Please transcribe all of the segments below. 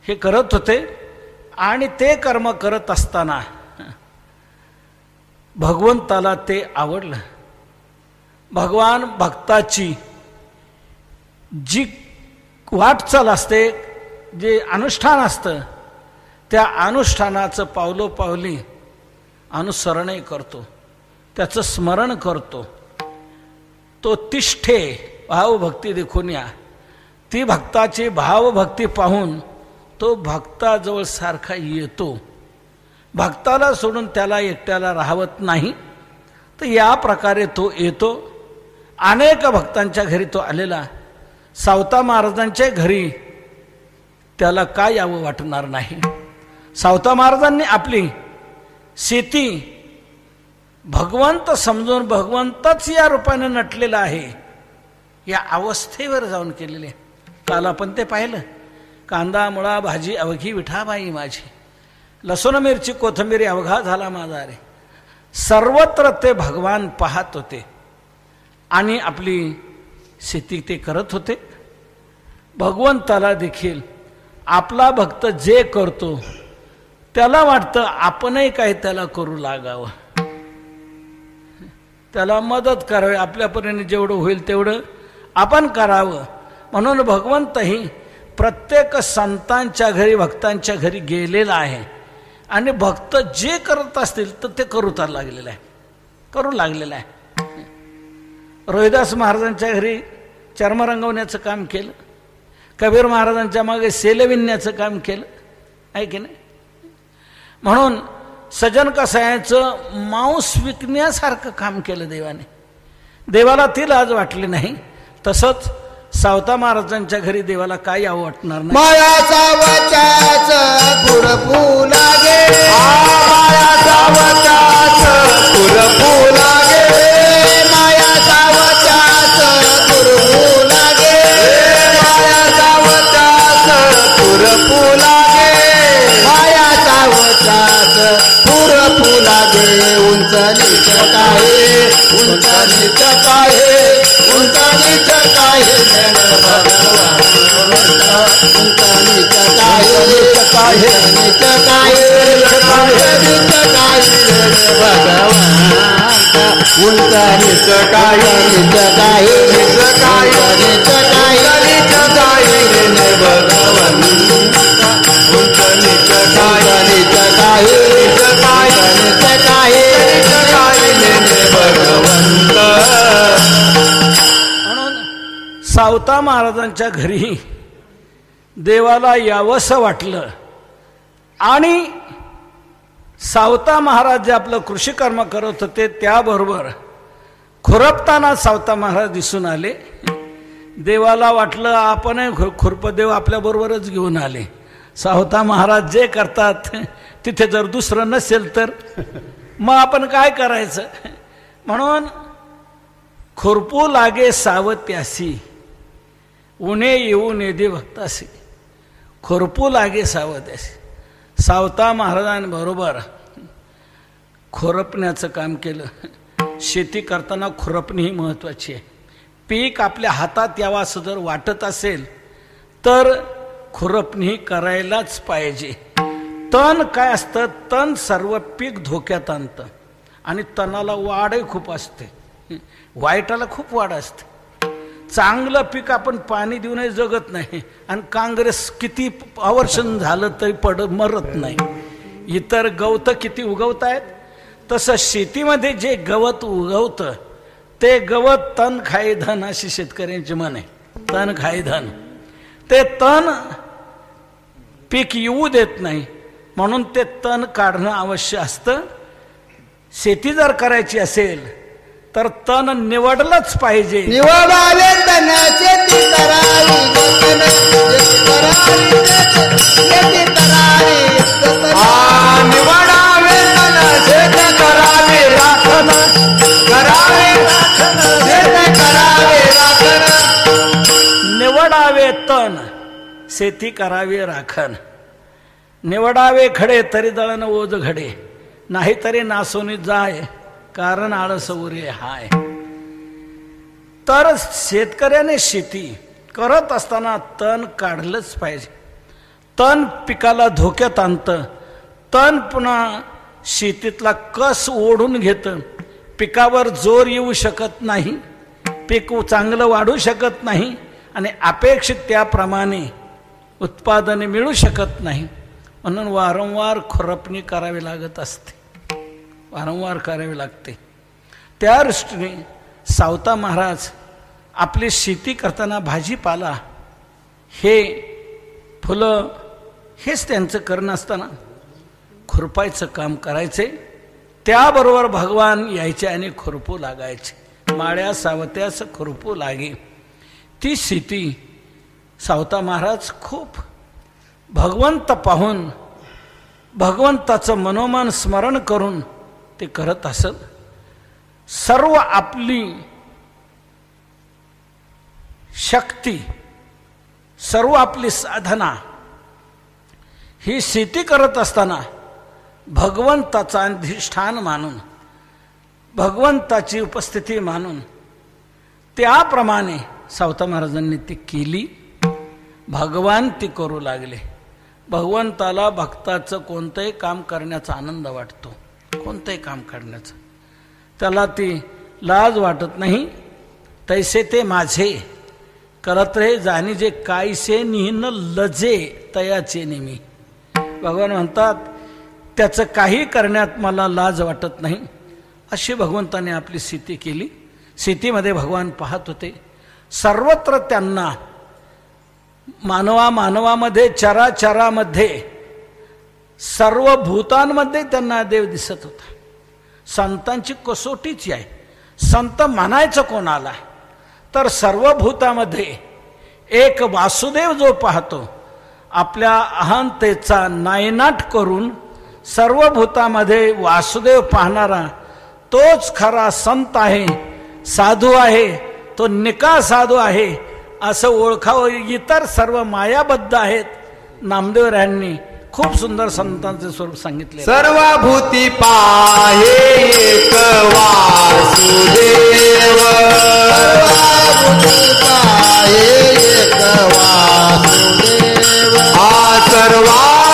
हे करत होते आणि ते कर्म करत असताना भगवंताला ते आवडलं. भगवान भक्ताची जी वाटचाल असते, जे अनुष्ठान असतं, त्या अनुष्ठानाचं पावलोपावली अनुसरणही करतो, त्याचं स्मरण करतो. तो तिष्ठे भावभक्ती देखून या, ती भक्ताची भावभक्ती पाहून तो भक्ताजवळ सारखा येतो. भक्ताला सोडून त्याला एकट्याला राहवत नाही. तर या प्रकारे तो येतो. अनेक भक्तांच्या घरी तो आलेला. सावता महाराजांच्या घरी त्याला काय यावं वाटणार नाही. सावता महाराजांनी आपली शेती भगवंत समजून, भगवंतच या रूपाने नटलेला आहे या अवस्थेवर जाऊन केलेले. काल आपण ते पाहिलं. कांदा मुळा भाजी अवघी विठाबाई माझी, लसूण मिरची कोथिंबीर अवघा झाला माझा रे. सर्वत्र ते भगवान पाहत होते आणि आपली शेती ते करत होते. भगवंताला देखील आपला भक्त जे करतो त्याला वाटतं आपणही काही त्याला करू लागावं, त्याला मदत करावी, आपल्यापर्यंत जेवढं होईल तेवढं आपण करावं. म्हणून भगवंतही प्रत्येक संतांच्या घरी, भक्तांच्या घरी गेलेला आहे आणि भक्त जे करत असतील तर ते करू लागलेलं आहे. रोहिदास महाराजांच्या घरी चर्म रंगवण्याचं काम केलं. कबीर महाराजांच्या मागे सेल विणण्याचं काम केलं आहे की नाही. म्हणून सजन कसायाचं मांस विकण्यासारखं काम केलं देवाने. देवाला ती लाज वाटली नाही. तसंच सावता महाराजांच्या घरी देवाला काय यावं वाटणार नाही. माया सावताच खुरपू लागे, माया सावताच खुरपू लागे, माया सावताच खुरपू लागे, माया सावताच खुरपू लागे, माया सावताच खुरपू लागे. उंच नीच काहे, उंच नीच काहे, उंच नीच काहे भगवान. उंच नीच काहे, नीच काहे, नीच काहे, नीच काहे भगवान. उंच नीच काहे, नीच काहे, नीच काहे, नीच काहे, नीच काहे भगवान. उंच नीच काहे, नीच काहे, नीच काहे, नीच काहे, नीच काहे भगवंत. सावता महाराजांच्या घरी देवाला यावंसं वाटलं आणि सावता महाराज जे आपलं कृषीकर्म करत होते त्याबरोबर खुरपताना सावता महाराज दिसून आले. देवाला वाटलं आपण खुरपदेव आपल्याबरोबरच घेऊन आले. सावता महाराज जे करतात तिथे जर दुसरं नसेल तर मग आपण काय करायचं. म्हणून खुरपू लागे सावत्यासी, उणे येऊ नेदे भक्तासी. खुरपू लागे सावत्यासी. सावता महाराजांबरोबर खुरपण्याचं काम केलं. शेती करताना खुरपणी ही महत्त्वाची आहे. पीक आपल्या हातात यावं असं जर वाटत असेल तर खुरपणी करायलाच पाहिजे. तण काय असतं, तण सर्व पीक धोक्यात आणतं आणि तणाला वाढही खूप असते, वाईटाला खूप वाढ असते. चांगलं पीक आपण पाणी देऊनही जगत नाही आणि काँग्रेस किती आवर्षण झालं तरी मरत नाही. इतर गवत किती उगवत आहेत तसं शेतीमध्ये जे गवत उगवतं ते गवत तण खाई धन अशी शेतकऱ्यांची म्हण आहे. तण खाई धन. ते तण पीक येऊ देत नाही म्हणून ते तण काढणं आवश्यक असतं. शेती जर करायची असेल तर तण निवडलंच पाहिजे. निवडावे तण शेती करावी, निवडावे तण शेती करावी राखण, करावे राखण, शेती करावे राखण. निवडावे तण शेती करावी राखण. निवडावे खडे तरी दळण ओझ घडे, नाहीतरी नासोनी जाय कारण आळस उरे हाय. तर शेतकऱ्याने शेती करत असताना तण काढलंच पाहिजे. तण पिकाला धोक्यात आणतं, तण पुन्हा शेतीतला कस ओढून घेतं, पिकावर जोर येऊ शकत नाही, पीक चांगलं वाढू शकत नाही आणि अपेक्षित त्याप्रमाणे उत्पादने मिळू शकत नाही. म्हणून वारंवार खुरपणी करावी लागत असते, वारंवार करावी लागते. त्या दृष्टीने सावता महाराज आपली शेती करताना भाजीपाला हे फुलं हेच त्यांचं करणं असताना खुरपायचं काम करायचे. त्याबरोबर भगवान यायचे आणि खुरपू लागायचे. माळ्या सावत्यास खुरपू लागे. ती शेती सावता महाराज खूप भगवंत पाहून भगवंताचं मनोमन स्मरण करून ते करत असत. सर्व आपली शक्ती, सर्व आपली साधना ही शेती करत असताना भगवंताचा अधिष्ठान मानून, भगवंताची उपस्थिती मानून त्याप्रमाणे सावता महाराजांनी ती केली. भगवान ती करू लागले. भगवंताला भक्ताचं कोणतंही काम करण्याचा आनंद वाटतो, कोणतंही काम करण्याचं त्याला ती लाज वाटत नाही. तैसे ते माझे करत रे जाणी जे कायसे निहीन लजे तयाचे नेमी. भगवान म्हणतात त्याचं काही करण्यात मला लाज वाटत नाही. अशी भगवंताने आपली स्थिती केली. स्थितीमध्ये भगवान पाहत होते. सर्वत्र त्यांना मानवामध्ये चराचरामध्ये सर्व भूतांमध्ये त्यांना देव दिसत होता. संतांची कसोटीच आहे. संत म्हणायचं कोणाला तर सर्व भूतामध्ये एक वासुदेव जो पाहतो, आपल्या अहंतेचा नायनाट करून सर्व भूतामध्ये वासुदेव पाहणारा तोच खरा संत आहे, साधू आहे, तो निका साधू आहे असं ओळखावं. इतर सर्व मायाबद्ध आहेत. नामदेवरायांनी खूप सुंदर संतांचे स्वरूप सांगितले. सर्व भूती पाहे एक वासुदेव, सर्व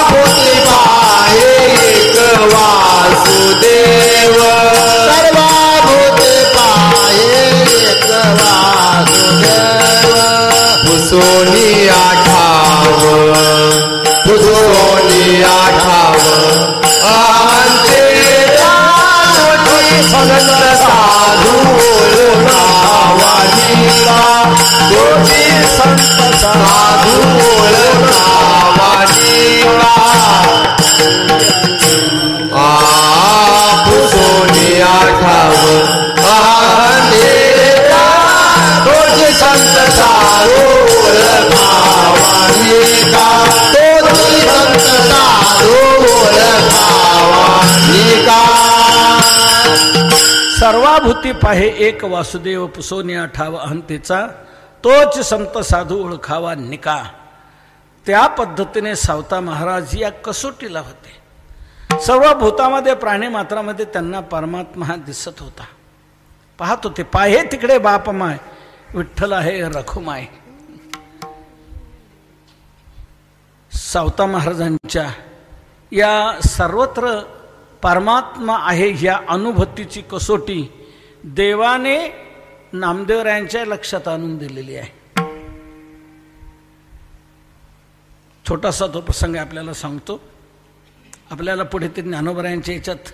भूती पाहे एक वासुदेव, सर्व भूती पाहे एक वासुदेव. पुसोनी आठाव, पुसोनी आठाव अंते संत साधू नावानिका, गोटी संत साधू नावानिका. पुसोनी आठाव अंतेरा गोटी संत साधू नावानिका, गोटी संत साधू नावानिका. सर्वाभूती पाहे एक वासुदेव, पुसोनी आठाव अहंतेचा, तोच संत साधू ओळखावा निका. त्या पद्धतीने सावता महाराज या कसोटीला होते. सर्व भूतामध्ये प्राणी मात्रामध्ये त्यांना परमात्मा दिसत होता. पाहत होते. पाहे तिकडे बापमाय, विठ्ठल आहे रखुमाय. सावता महाराजांच्या या सर्वत्र परमात्मा आहे या अनुभूतीची कसोटी देवाने नामदेवरायांच्या लक्षात आणून दिलेली आहे. छोटासा तो प्रसंग आपल्याला सांगतो. आपल्याला पुढे ते ज्ञानोबरायांच्या याच्यात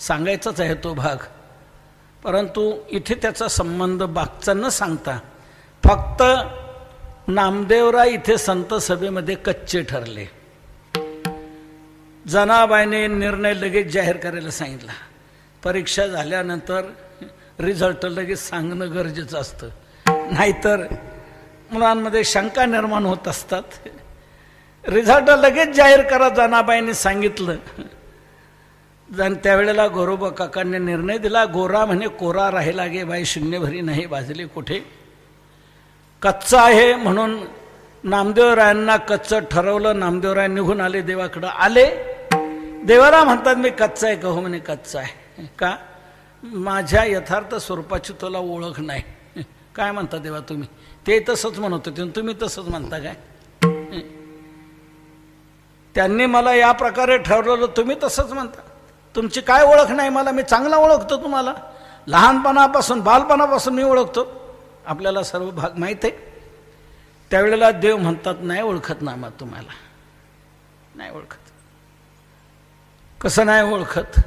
सांगायचाच आहे तो भाग, परंतु इथे त्याचा संबंध बागचा न सांगता फक्त नामदेवराय इथे संत सभेमध्ये कच्चे ठरले. जनाबाईने निर्णय लगेच जाहीर करायला सांगितला. परीक्षा झाल्यानंतर रिझल्ट लगेच सांगणं गरजेचं असतं, नाहीतर मुलांमध्ये शंका निर्माण होत असतात. रिझल्ट लगेच जाहीर करा जनाबाईंनी सांगितलं. त्यावेळेला गोरोबा काकांनी निर्णय दिला. गोरा म्हणे कोरा राहिला गे बाई, शून्य भरी नाही भाजले कुठे. कच्चा आहे म्हणून नामदेवरायांना कच्चं ठरवलं. नामदेवराय निघून आले, देवाकडं आले. देवाला म्हणतात मी कच्चा आहे का? हो म्हणे कच्चा आहे. का? माझ्या यथार्थ स्वरूपाची तुला ओळख नाही. काय म्हणता देवा तुम्ही? ते तसंच म्हणत होते, तुम्ही तसंच म्हणता काय? त्यांनी मला या प्रकारे ठरवलं, तुम्ही तसंच म्हणता. तुमची काय ओळख नाही मला, मी चांगला ओळखतो तुम्हाला, लहानपणापासून बालपणापासून मी ओळखतो, आपल्याला सर्व भाग माहीत आहे. त्यावेळेला देव म्हणतात, नाही ओळखत ना मग तुम्हाला, नाही ओळखत. कसं नाही ओळखत?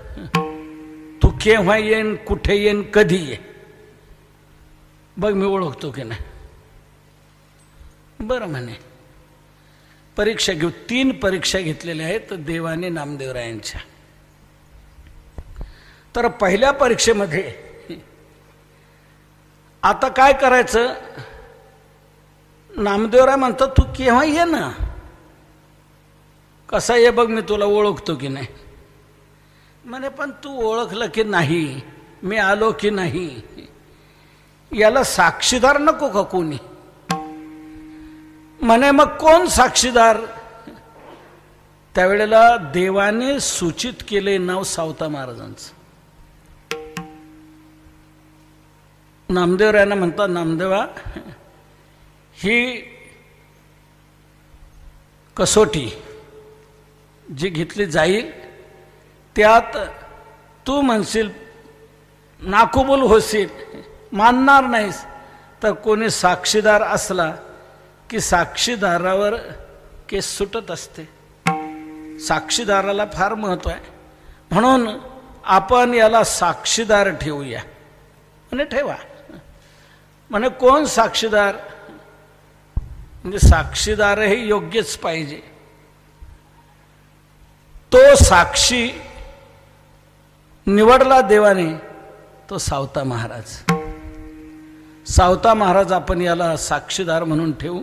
तू केव्हा येईन, कुठे येईन, कधी ये, बघ मी ओळखतो की नाही. बरं म्हणे, परीक्षा घेऊ. 3 परीक्षा घेतलेल्या आहेत देवाने नामदेवरायांच्या. तर पहिल्या परीक्षेमध्ये आता काय करायचं, नामदेवराय म्हणतात तू केव्हा ये ना, कसा ये बघ मी तुला ओळखतो की नाही. म्हणे पण तू ओळखलं की नाही, मी आलो की नाही, याला साक्षीदार नको का कोणी? म्हणे मग कोण साक्षीदार? त्यावेळेला देवाने सूचित केले नाव सावता महाराजांचं. नामदेवरायांना म्हणतात, नामदेवा ही कसोटी जी घेतली जाईल त्यात तू म्हणशील, नाकुबूल होशील, मानणार नाहीस, तर कोणी साक्षीदार असला की साक्षीदारावर केस सुटत असते. साक्षीदाराला फार महत्व आहे, म्हणून आपण याला साक्षीदार ठेवूया. म्हणे ठेवा. म्हणे कोण साक्षीदार? म्हणजे साक्षीदारही योग्यच पाहिजे. तो साक्षी निवडला देवाने, तो सावता महाराज. सावता महाराज आपण याला साक्षीदार म्हणून ठेवू.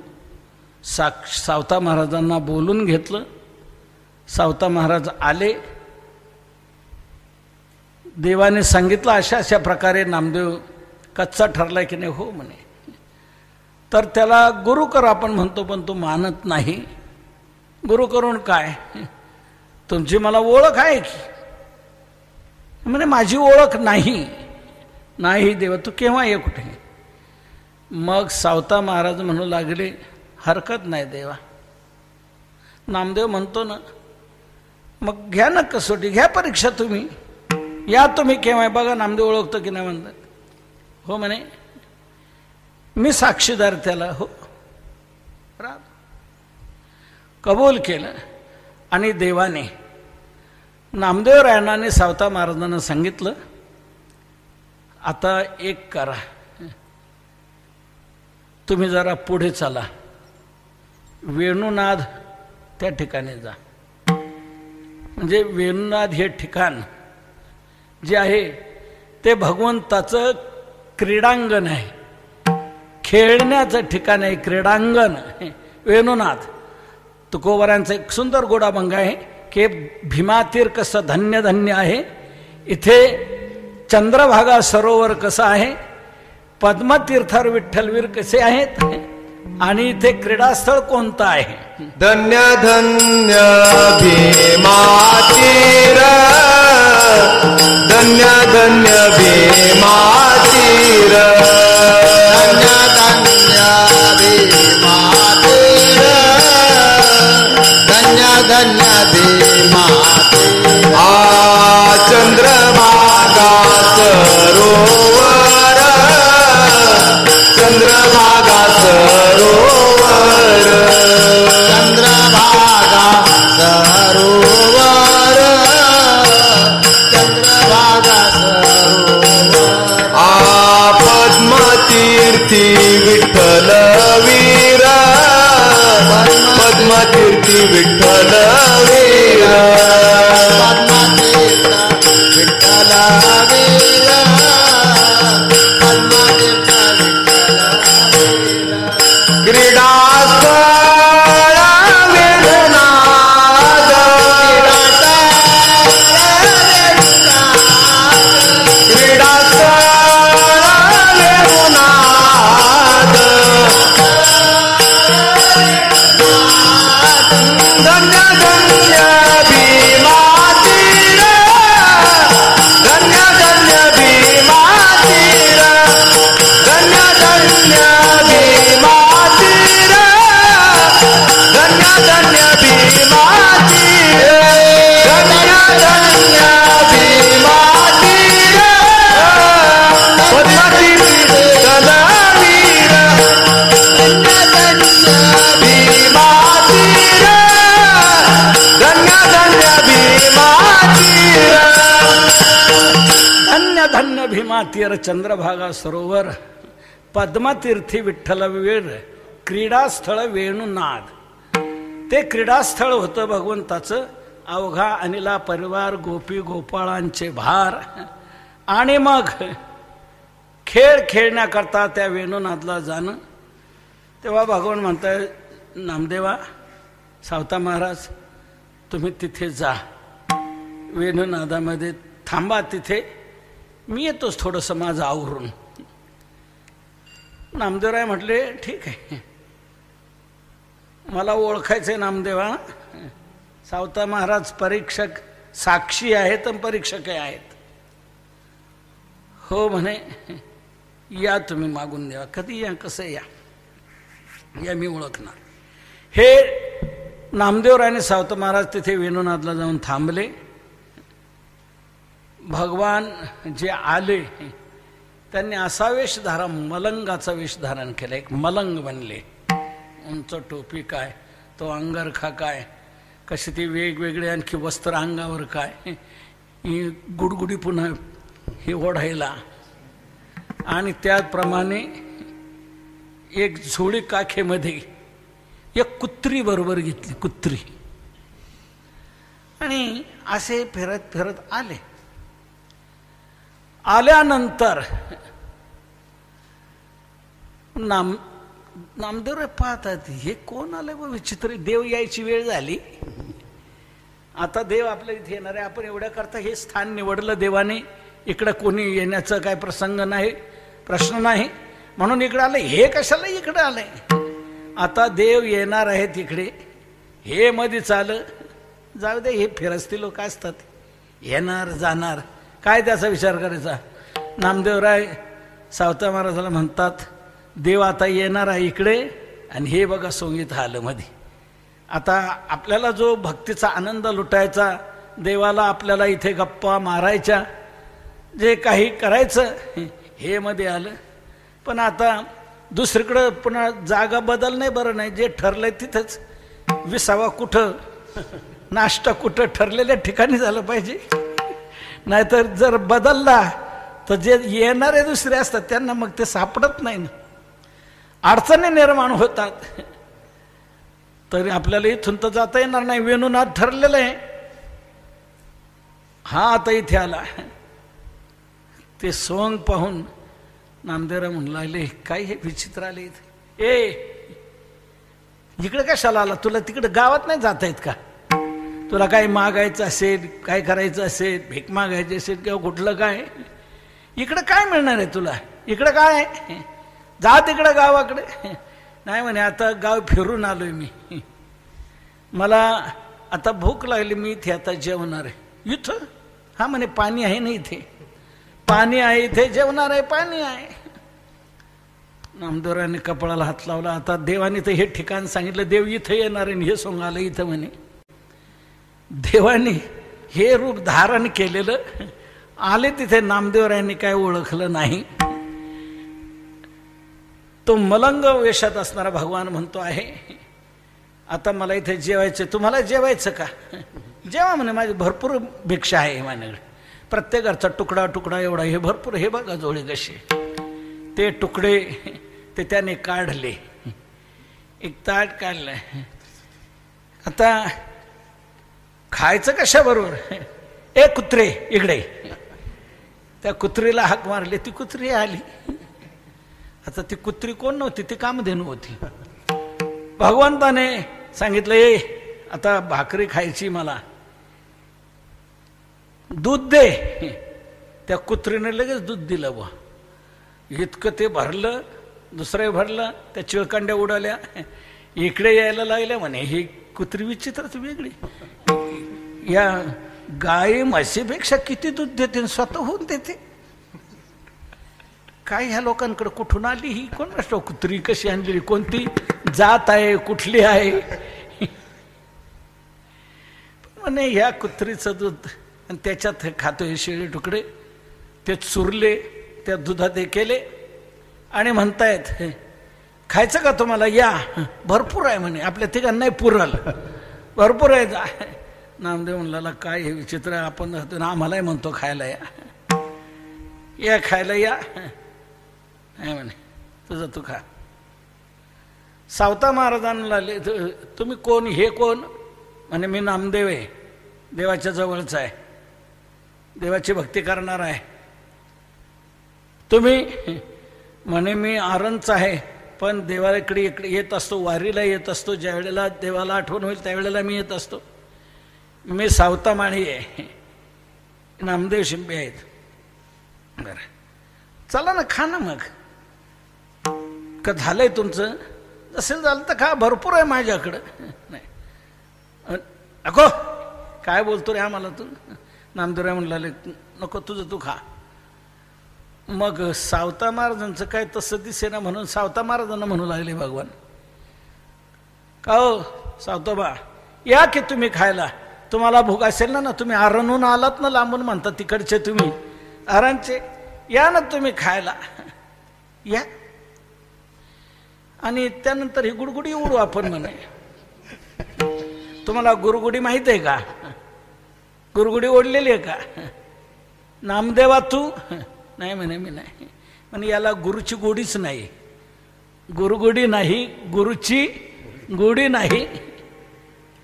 सावता महाराजांना बोलून घेतलं. सावता महाराज आले. देवाने सांगितलं अशा अशा प्रकारे नामदेव कच्चा ठरलाय की नाही. हो म्हणे. तर त्याला गुरु कर आपण म्हणतो, पण तो मानत नाही. गुरु करून काय, तुमची मला ओळख आहे की? म्हणे माझी ओळख नाही. नाही देवा, तू केव्हा ये, कुठे? मग सावता महाराज म्हणू लागले, हरकत नाही देवा. नामदेव म्हणतो ना, मग घ्या ना कसोटी, घ्या परीक्षा, तुम्ही या, तुम्ही केव्हा बघा नामदेव ओळखतो की नाही म्हणतात. हो म्हणे, मी साक्षीदार त्याला. हो, कबूल केलं. आणि देवाने नामदेवरायांनी सावता महाराजांना सांगितलं, आता एक करा, तुम्ही जरा पुढे चला, वेणुनाद त्या ठिकाणी जा. म्हणजे वेणुनाद हे ठिकाण जे आहे ते भगवंताचं क्रीडांगण आहे, खेळण्याचं ठिकाण आहे, क्रीडांगण वेणुनाद. तुकोबारांचा एक सुंदर गोडाभंग आहे की भीमातीर कसं धन्य धन्य आहे, इथे चंद्रभागा सरोवर कसं आहे, पद्मतीर्थावर विठ्ठलवीर कसे आहेत, आणि इथे क्रीडास्थळ कोणतं आहे. धन्य धन्य भीमातीर, धन्य धन्य भीमातीर, धन्य धन्य भीमातीर, धन्य धन्य भीमातीर. चंद्रभागा सरोवर, चंद्रभागा सरोवर, चंद्रभागा सरोवर, चंद्रभागा सरोवर. पद्मतीर्थी विठ्ठलवीर, पद्मतीर्थी विठ्ठलवीर, पद्मतीर्थ विठ्ठलवीर, पद्मतीर्थ विठ्ठलवीर. क्रीडास्थळ वेणुनाद, क्रीडास्थळ वेणुनाद, धन्य धन्य भीमातीर, धन्य धन्य भीमातीर, धन्य धन्य भीमातीर, धन्य धन्य भीमातीर. धन्य भीमा तीर चंद्रभागा सरोवर पद्मतीर्थी विठ्ठल वेळ क्रीडास्थळ वेणुनाद. ते क्रीडास्थळ होतं भगवंताचं. अवघा अनिला परिवार गोपी गोपाळांचे भार. आणि मग खेळ खेळण्याकरता त्या वेणुनादला जाणं. तेव्हा भगवान म्हणताय नामदेवा सावता महाराज तुम्ही तिथे जा वेणुनादामध्ये थांबा तिथे, मी येतोच थोडंसं माझं आवरून. नामदेवराय म्हटले ठीक आहे, मला ओळखायचंय नामदेवा. सावता महाराज परीक्षक साक्षी आहेत आणि परीक्षकही आहेत. हो म्हणे या तुम्ही मागून द्या, कधी या कसं या मी ओळखणार. हे नामदेवरायने सावता महाराज तिथे वेणुनादला जाऊन थांबले. भगवान जे आले त्यांनी असा वेश धारा, मलंगाचा वेश धारण केला. एक मलंग बनले. उंच टोपी काय, तो अंगरखा काय, कशी ती वेगवेगळे आणखी वस्त्र अंगावर काय, ही गुडगुडी पुन्हा हे ओढायला. आणि त्याप्रमाणे एक झोळी काखेमध्ये एक कुत्री बरोबर घेतली, कुत्री. आणि असे फिरत फिरत आले. आल्यानंतर नामदेव पाहतात हे कोण आले व विचित्र. देव यायची वेळ झाली, आता देव आपल्या इथे येणार आहे. आपण एवढ्या करता हे स्थान निवडलं देवाने, इकडं कोणी येण्याचं काय प्रसंग नाही, प्रश्न नाही, म्हणून इकडे आलं. हे कशाला इकडे आलंय? आता देव येणार आहेत इकडे, हे मध्ये चालं जाऊ दे. हे फिरस्ती लोक असतात, येणार जाणार, काय त्याचा विचार करायचा. नामदेवराय सावता महाराजाला म्हणतात देव आता येणार आहे इकडे, आणि हे बघा संगीत आलं मध्ये. आता आपल्याला जो भक्तीचा आनंद लुटायचा, देवाला आपल्याला इथे गप्पा मारायच्या, जे काही करायचं हे मध्ये आलं. पण आता दुसरीकडं पुन्हा जागा बदल नाही, बरं नाही. जे ठरलंय तिथंच विसावा कुठं, नाश्ता कुठं, ठरलेल्या ठिकाणी झालं पाहिजे. नाहीतर जर बदलला तर जे येणारे दुसरे असतात त्यांना मग ते सापडत नाही ना, अडचणी निर्माण होतात. तरी आपल्याला इथून तर जाता येणार नाही, वेणुनाद ठरलेलं आहे. हा आता इथे आला. ते सोंग पाहून नामदेवराय म्हणू लागले काय हे विचित्र आले इथे. ए इकडे कशाला आला? तुला तिकडे गावात नाही जाता येत का? तुला काय मागायचं असेल, काय करायचं असेल, भीक मागायची असेल किंवा कुठलं काय, इकडे काय मिळणार आहे तुला? इकडे काय आहे? जा तिकडे गावाकडे. नाही म्हणे आता गाव फिरून आलोय मी, मला आता भूक लागली, मी इथे आता जेवणार आहे. इथं? हा म्हणे पाणी आहे ना इथे, पाणी आहे इथे, जेवणार आहे, पाणी आहे. नामदेवराने कपाळाला हात लावला. आता देवाने तर हे ठिकाण सांगितलं, देव इथं येणार आहे, हे सोंग आलं इथं म्हणे. देवाने हे रूप धारण केलेलं आले तिथे. नामदेवरायांनी काय ओळखलं नाही. तो मलंग वेशात असणारा भगवान म्हणतो आहे आता मला इथे जेवायचं, तुम्हाला जेवायचं का? जेवा म्हणे, माझी भरपूर भिक्षा आहे माझ्याकडे, प्रत्येक घरचा तुकडा तुकडा एवढा, हे भरपूर. हे बघा जोडे कसे, ते तुकडे ते त्याने काढले, एक ताट काढलं. आता खायचं कशा बरोबर? ए कुत्रे इकडे. त्या कुत्रीला हाक मारली, ती कुत्री आली. आता ती कुत्री कोण नव्हती, ती कामधेनू होती. भगवंताने सांगितलं ए आता भाकरी खायची, मला दूध दे. त्या कुत्रीने लगेच दूध दिलं. बा इतकं ते भरलं, दुसरं भरलं, त्या चिळकांड्या उडाल्या, इकडे यायला लागल्या. म्हणे ही कुत्री विचित्रच वेगळी, या गाई म्हशीपेक्षा किती दूध देते, स्वतःहून देते. काय ह्या लोकांकडे कुठून आली ही? कोण असतो कुत्री, कशी आणलेली, कोणती जात आहे, कुठली आहे? म्हणे ह्या कुत्रीचं दूध, आणि त्याच्यात खातोय शिळे तुकडे, ते चुरले, त्या दुधात हे केले, आणि म्हणतायत खायचं का तुम्हाला? या भरपूर आहे म्हणे, आपल्या तिघांना नाही पुरल, भरपूर आहे. नामदेव म्हणला काय हे विचित्र, आपण आम्हालाही म्हणतो खायला या. या खायला या. नाही म्हणे तुझं तू खा. सावता महाराजांना तुम्ही कोण, हे कोण? म्हणे मी नामदेव आहे, देवाच्या जवळचा आहे, देवाची भक्ती करणार आहे. तुम्ही? म्हणे मी आरणचा आहे, पण देवाकडे इकडे येत असतो, वारीला येत असतो. ज्या वेळेला देवाला आठवण होईल त्यावेळेला मी येत असतो. मी सावता माळी आहे, नामदेव शिंपे आहेत. बरं चला ना, खा ना मग. का झालंय तुमचं? जसेल झालं तर खा, भरपूर आहे माझ्याकडं. नाही अको काय बोलतो रे आम्हाला तू? नामदेवराय म्हणला नको तुझं तू खा. मग सावता महाराजांचं काय तसं दिसे ना, म्हणून सावता महाराजांना म्हणू लागले भगवान, का हो सावतोबा या की तुम्ही खायला. तुम्हाला भूक असेल ना, तुम्ही आरणहून आलात ना, लांबून म्हणता तिकडचे तुम्ही आरणचे, या ना तुम्ही खायला या. आणि त्यानंतर ही गुडगुडी उडू आपण म्हणे. तुम्हाला गुरुगुडी माहित आहे का? गुरुगुडी ओढलेली आहे का? नामदेवा तू? नाही म्हणे मी नाही. म्हणे याला गुरुची गोडीच नाही, गुरुगुडी नाही, गुरुची गोडी नाही.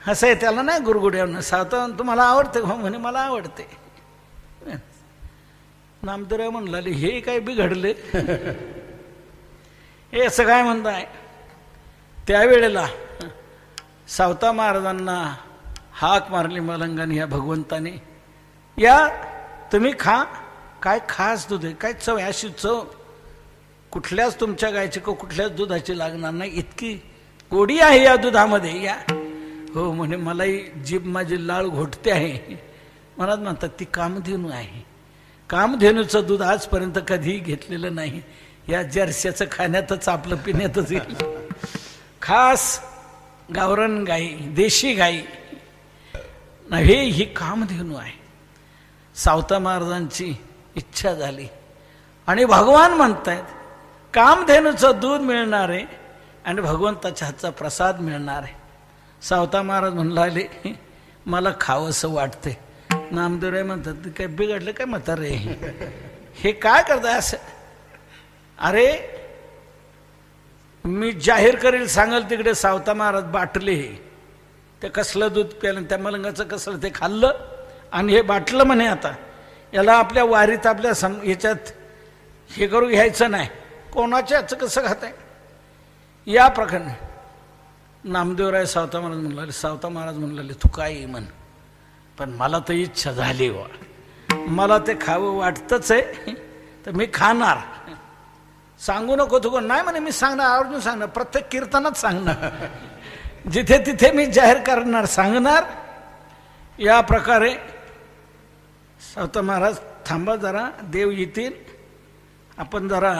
असं आहे त्याला, नाही गुरुगुडी. सावता तुम्हाला आवडते? हो म्हणे मला आवडते. नामदेवराव म्हणला हे काय बिघडले, हे असं काय म्हणताय? त्यावेळेला सावता महाराजांना हाक मारली मलंगाने या भगवंताने, या तुम्ही खा. काय खास दूध आहे, काय चव आहे, अशी चव कुठल्याच तुमच्या गायची का कुठल्याच दुधाची लागणार नाही, इतकी गोडी आहे या दुधामध्ये. या हो म्हणे मलाही जीभ माझी लाळ घोटते आहे. मनात म्हणतात ती कामधेनू आहे. कामधेनूचं दूध आजपर्यंत कधीही घेतलेलं नाही. या जर्सीचं खाण्यातच आपलं पिण्यातच येईल. खास गावरान गाई, देशी गाई नव्हे, ही कामधेनू आहे. सावता महाराजांची इच्छा झाली आणि भगवान म्हणतायत कामधेनूचं दूध मिळणार आहे आणि भगवंताच्या हातचा प्रसाद मिळणार आहे. सावता महाराज म्हणले मला खावंसं वाटते. नामदेवराय म्हणतात काय बिघडलं काय म्हातारे, हे काय करताय असं? अरे मी जाहीर करेल, सांगाल तिकडे सावता महाराज बाटले. ते कसलं दूध प्यालं, त्या मलंगाचं कसलं ते खाल्लं आणि हे बाटलं म्हणे. आता याला आपल्या वारीत आपल्या याच्यात हे करू घ्यायचं नाही. कोणाच्या याचं कसं खाताय या प्रकरणी? नामदेवराय सावता महाराज म्हणले, सावता महाराज म्हणले तू काय म्हण, पण मला तर इच्छा झाली वा, मला ते खावं वाटतंच आहे, तर मी खाणार. सांगू नको तू. नाही म्हणे मी सांगणार, आवर्जून सांगणार, प्रत्येक कीर्तनात सांगणार, जिथे तिथे मी जाहीर करणार, सांगणार. या प्रकारे सावता महाराज थांबा जरा, देव येतील, आपण जरा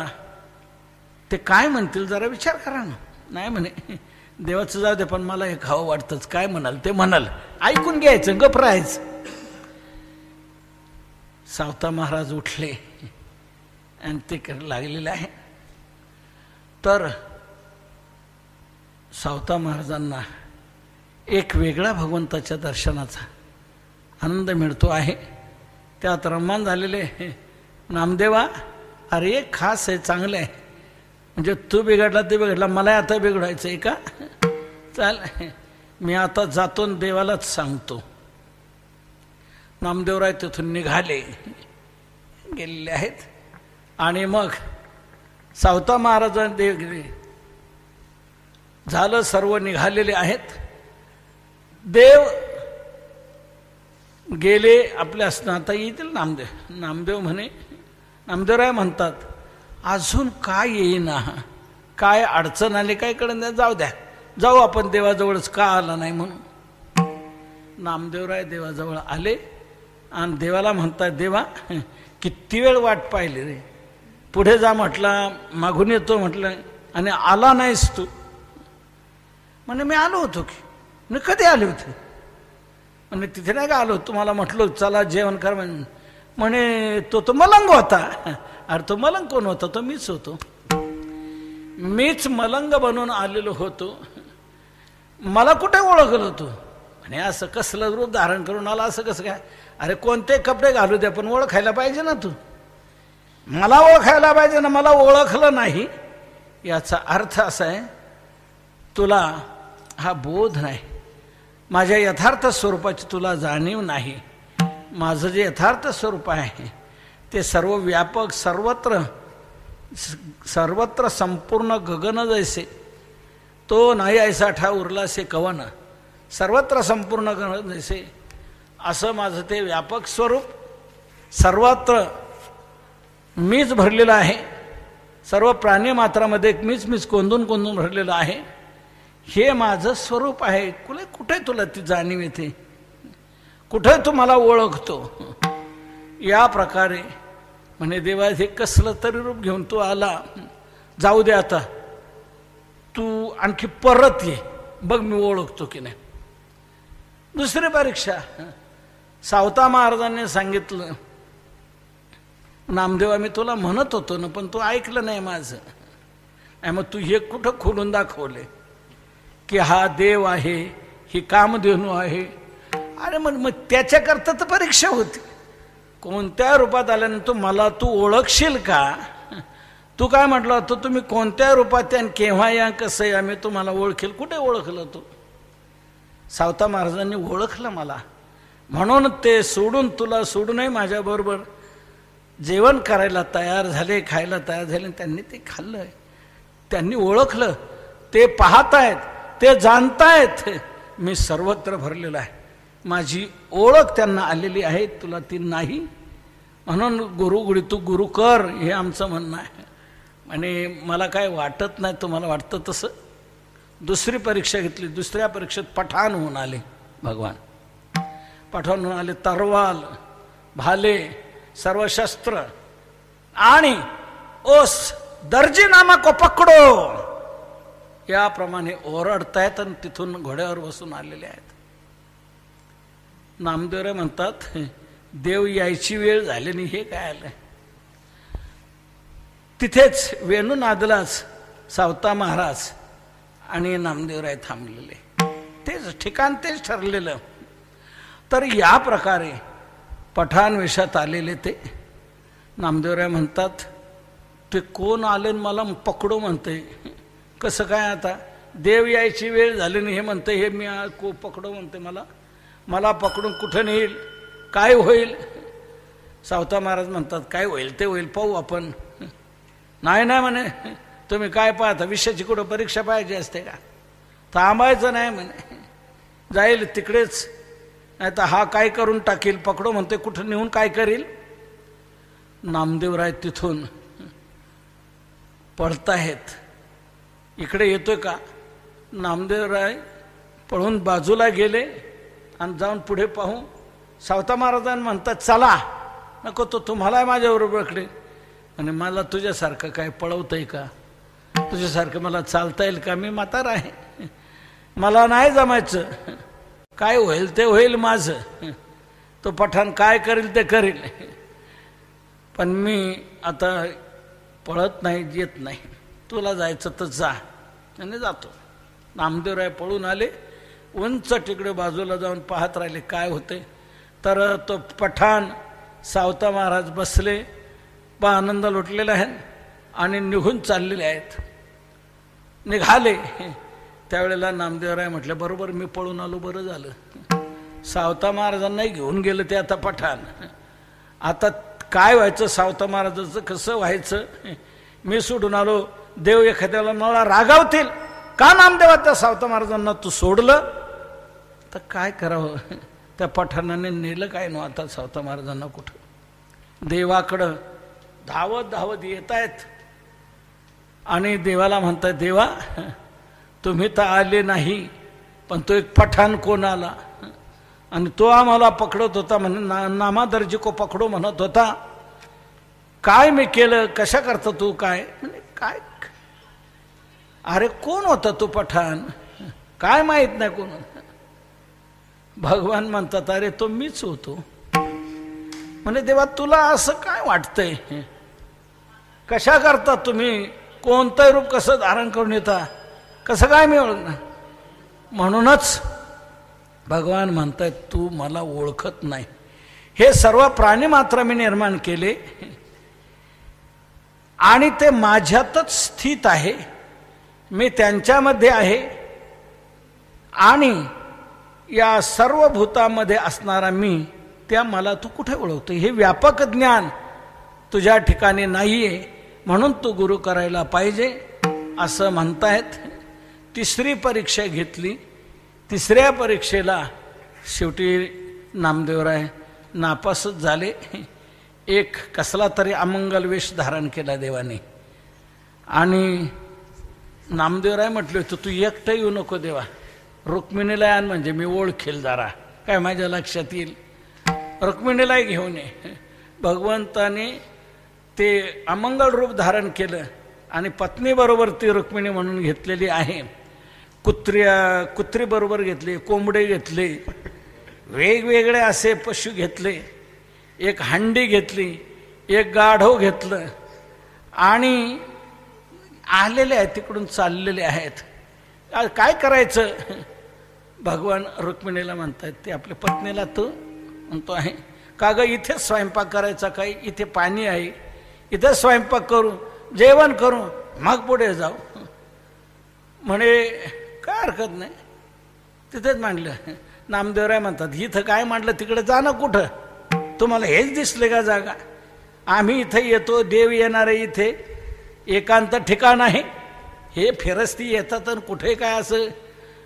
ते काय म्हणतील जरा विचार करा ना. नाही म्हणे देवाचं जाऊ दे, पण मला हे खावं वाटतंच, काय म्हणाल ते म्हणाल, ऐकून घ्यायचं, गप राहायचं. सावता महाराज उठले आणि ते लागलेले आहे. तर सावता महाराजांना एक वेगळा भगवंताच्या दर्शनाचा आनंद मिळतो आहे. त्यात रममान झालेले नामदेवा, अरे खास आहे, चांगलं आहे, म्हणजे तू बिघडला ते बिघडला, मला आता बिघडायचं आहे का? चाल मी आता जातो देवालाच सांगतो. नामदेवराय तिथून निघाले, गेलेले आहेत. आणि मग सावता महाराजांना देव झालं, सर्व निघालेले आहेत. देव गेले आपल्या आता येतील नामदेव. नामदेव म्हणे, नामदेवराय म्हणतात अजून काय येईना, काय अडचण आली काय कळत, जाऊ द्या, जाऊ आपण देवाजवळच, का आला नाही म्हणून. नामदेवराय देवाजवळ आले आणि देवाला म्हणतात देवा किती वेळ वाट पाहिली रे, पुढे जा म्हटलं, मागून येतो म्हटलं आणि आला नाहीस तू. म्हणे मी आलो होतो की. मी कधी आले होते? म्हणे तिथे नाही का आलो, तुम्हाला म्हटलं चला जेवण कर म्हणून. म्हणे तो मलंग होता. अरे तो मलंग कोण होता? तो मीच होतो, मीच मलंग बनून आलेलो होतो. मला कुठे ओळखलं तू? म्हणे असं कसलं रूप धारण करून आला, असं कसं काय? अरे कोणते कपडे घालू द्या पण ओळखायला पाहिजे ना तू. मला ओळखायला पाहिजे ना, मला ओळखलं नाही याचा अर्थ असा आहे तुला हा बोध नाही, माझ्या यथार्थ स्वरूपाची तुला जाणीव नाही. माझं जे यथार्थ स्वरूप आहे ते सर्व व्यापक, सर्वत्र संपूर्ण गगन जैसे, तो नाही ऐसा ठा उरला से कवन, सर्वत्र संपूर्ण गगन जैसे, असं माझं ते व्यापक स्वरूप, सर्वत्र मीच भरलेलं आहे, सर्व प्राणी मात्रामध्ये मीच कोंदून भरलेलं आहे, हे माझं स्वरूप आहे. कुठे तुला ती जाणीव येते, कुठे तू मला ओळखतो? या प्रकारे म्हणे देवा हे कसलं तरी रूप घेऊन तू आला, जाऊ दे आता, तू आणखी परत ये, बघ मी ओळखतो की नाही. दुसरी परीक्षा सावता महाराजांनी सांगितलं, नामदेवा मी तुला म्हणत होतो ना, पण तू ऐकलं नाही माझं. आणि मग तू हे कुठं खोलून दाखवले की हा देव आहे, ही कामधेनू आहे. अरे मग त्याच्याकरता तर परीक्षा होती. कोणत्या रूपात आल्यानंतर मला तू ओळखशील का? तू काय म्हटलं होतं, तुम्ही कोणत्या रूपात आणि केव्हा या, कसं या, मी तुम्हाला ओळखेल. कुठे ओळखलं तू? सावता महाराजांनी ओळखलं मला, म्हणून ते सोडून तुला सोडूनही माझ्याबरोबर जेवण करायला तयार झाले, खायला तयार झाले. त्यांनी ते खाल्लं, त्यांनी ओळखलं, ते पाहतायत, ते जाणतायत मी सर्वत्र भरलेला आहे. माझी ओळख त्यांना आलेली आहे, तुला ती नाही. म्हणून गुरुगुडी तू गुरु कर, हे आमचं म्हणणं आहे. आणि मला काय वाटत नाही तुम्हाला वाटतं तसं. दुसरी परीक्षा घेतली. दुसऱ्या परीक्षेत पठाण होऊन आले भगवान. पठाण होऊन आले, तरवाल, भाले, सर्व शस्त्र आणि ओस दर्जीनामा को पकडो याप्रमाणे ओरडतायत आणि तिथून घोड्यावर बसून आलेले आहेत. नामदेवराय म्हणतात देव यायची वेळ झाली नाही. हे काय आलं? तिथेच वेणू नादलाच सावता महाराज आणि नामदेवराय थांबलेले, तेच ठिकाण तेच ठरलेलं. तर या प्रकारे पठाण वेशात आलेले ते नामदेवराय म्हणतात, ते कोण आले मला पकडो म्हणते. कसं काय आता? देव यायची वेळ झाली नाही हे म्हणते, हे मी पकडो म्हणते. मला पकडून कुठं नेईल? काय होईल? सावता महाराज म्हणतात, काय होईल ते होईल, पाहू आपण. नाही म्हणे, तुम्ही काय पाहता? विषयाची कुठं परीक्षा पाहिजे असते का? थांबायचं नाही म्हणे, जाईल तिकडेच, नाही तर हा काय करून टाकील. पकडो म्हणते, कुठं नेऊन काय करील? नामदेवराय तिथून पळताहेत. इकडे येतोय का? नामदेवराय पळून बाजूला गेले आणि जाऊन पुढे पाहू सावता महाराजांना म्हणतात, चला. नको, तो तुम्हाला माझ्याबरोबर इकडे. आणि मला तुझ्यासारखं काय पळवतंय का? तुझ्यासारखं मला चालता येईल का? मी म्हातारा आहे, मला नाही जमायचं. काय होईल ते होईल माझं, तो पठाण काय करेल ते करेल, पण मी आता पळत नाही, येत नाही. तुला जायचं तर जा. आणि जातो. नामदेवराय पळून आले, उंच तिकडे बाजूला जाऊन पाहत राहिले काय होते. तर तो पठाण सावता महाराज बसले, आनंद लुटलेला आहे आणि निघून चाललेले आहेत. निघाले त्यावेळेला नामदेवराय म्हटलं, बरोबर मी पळून आलो, बरं झालं. सावता महाराजांनाही घेऊन गेलं ते आता पठाण. आता काय व्हायचं? सावता महाराजाचं कसं व्हायचं? मी सोडून आलो, देव एखाद्याला मला रागावतील का? नामदेवा, त्या सावता महाराजांना तू सोडलं तर काय करावं? त्या पठाणाने नेलं काय ना आता सावता महाराजांना कुठं? देवाकडं धावत धावत येत आहेत आणि देवाला म्हणतात, देवा तुम्ही तर आले नाही, पण तो एक पठाण कोण आला आणि तो आम्हाला पकडत होता, म्हणे नामादर्जी को पकडो म्हणत होता. काय मी केलं? कशा करता तू? काय म्हणजे काय? अरे कोण होता तो पठाण? काय माहित नाही कोण. भगवान म्हणतात, अरे तो मीच होतो. म्हणजे देवा तुला असं काय वाटतंय? कशा करता तुम्ही? कोणतं रूप कसं धारण करून येता? कसं काय मी ओळखणार? म्हणूनच भगवान म्हणतात, तू मला ओळखत नाही. हे सर्व प्राणी मात्र मी निर्माण केले, आणि ते माझ्यातच स्थित आहे, मी त्यांच्यामध्ये आहे आणि या सर्व भूतामध्ये असणारा मी, त्या मला तू कुठे ओळखतो? हे व्यापक ज्ञान तुझ्या ठिकाणी नाहीये, म्हणून तू गुरु करायला पाहिजे असं म्हणतायत. तिसरी परीक्षा घेतली. तिसऱ्या परीक्षेला शेवटी नामदेवराय नापासच झाले. एक कसला तरी अमंगल वेश धारण केला देवाने आणि नामदेवराय म्हटले होते, तू एकटं येऊ नको देवा, रुक्मिणीला आण म्हणजे मी ओळखेल जरा, काय माझ्या लक्षात येईल. रुक्मिणीलाही घेऊन ये. भगवंताने ते अमंगल रूप धारण केलं आणि पत्नीबरोबर ती रुक्मिणी म्हणून घेतलेली आहे. कुत्री बरोबर घेतले, कोंबडे घेतले, वेगवेगळे असे पशु घेतले, एक हंडी घेतली, एक गाढव घेतलं आणि आलेले आहेत, तिकडून चाललेले आहेत. काय करायचं? भगवान रुक्मिणीला म्हणतात, ते आपल्या पत्नीला तो म्हणतो आहे, का ग इथे स्वयंपाक करायचा काय? इथे पाणी आहे, इथे स्वयंपाक करू, जेवण करू, मग पुढे जाऊ. म्हणे काय हरकत नाही, तिथेच मांडलं. नामदेवराय म्हणतात, इथं काय मांडलं, तिकडे जा ना. कुठं? तुम्हाला हेच दिसले का जागा? आम्ही इथे येतो, देव येणार आहे, इथे एकांत ठिकाण आहे. हे फेरस्ती येतात आणि कुठे काय असं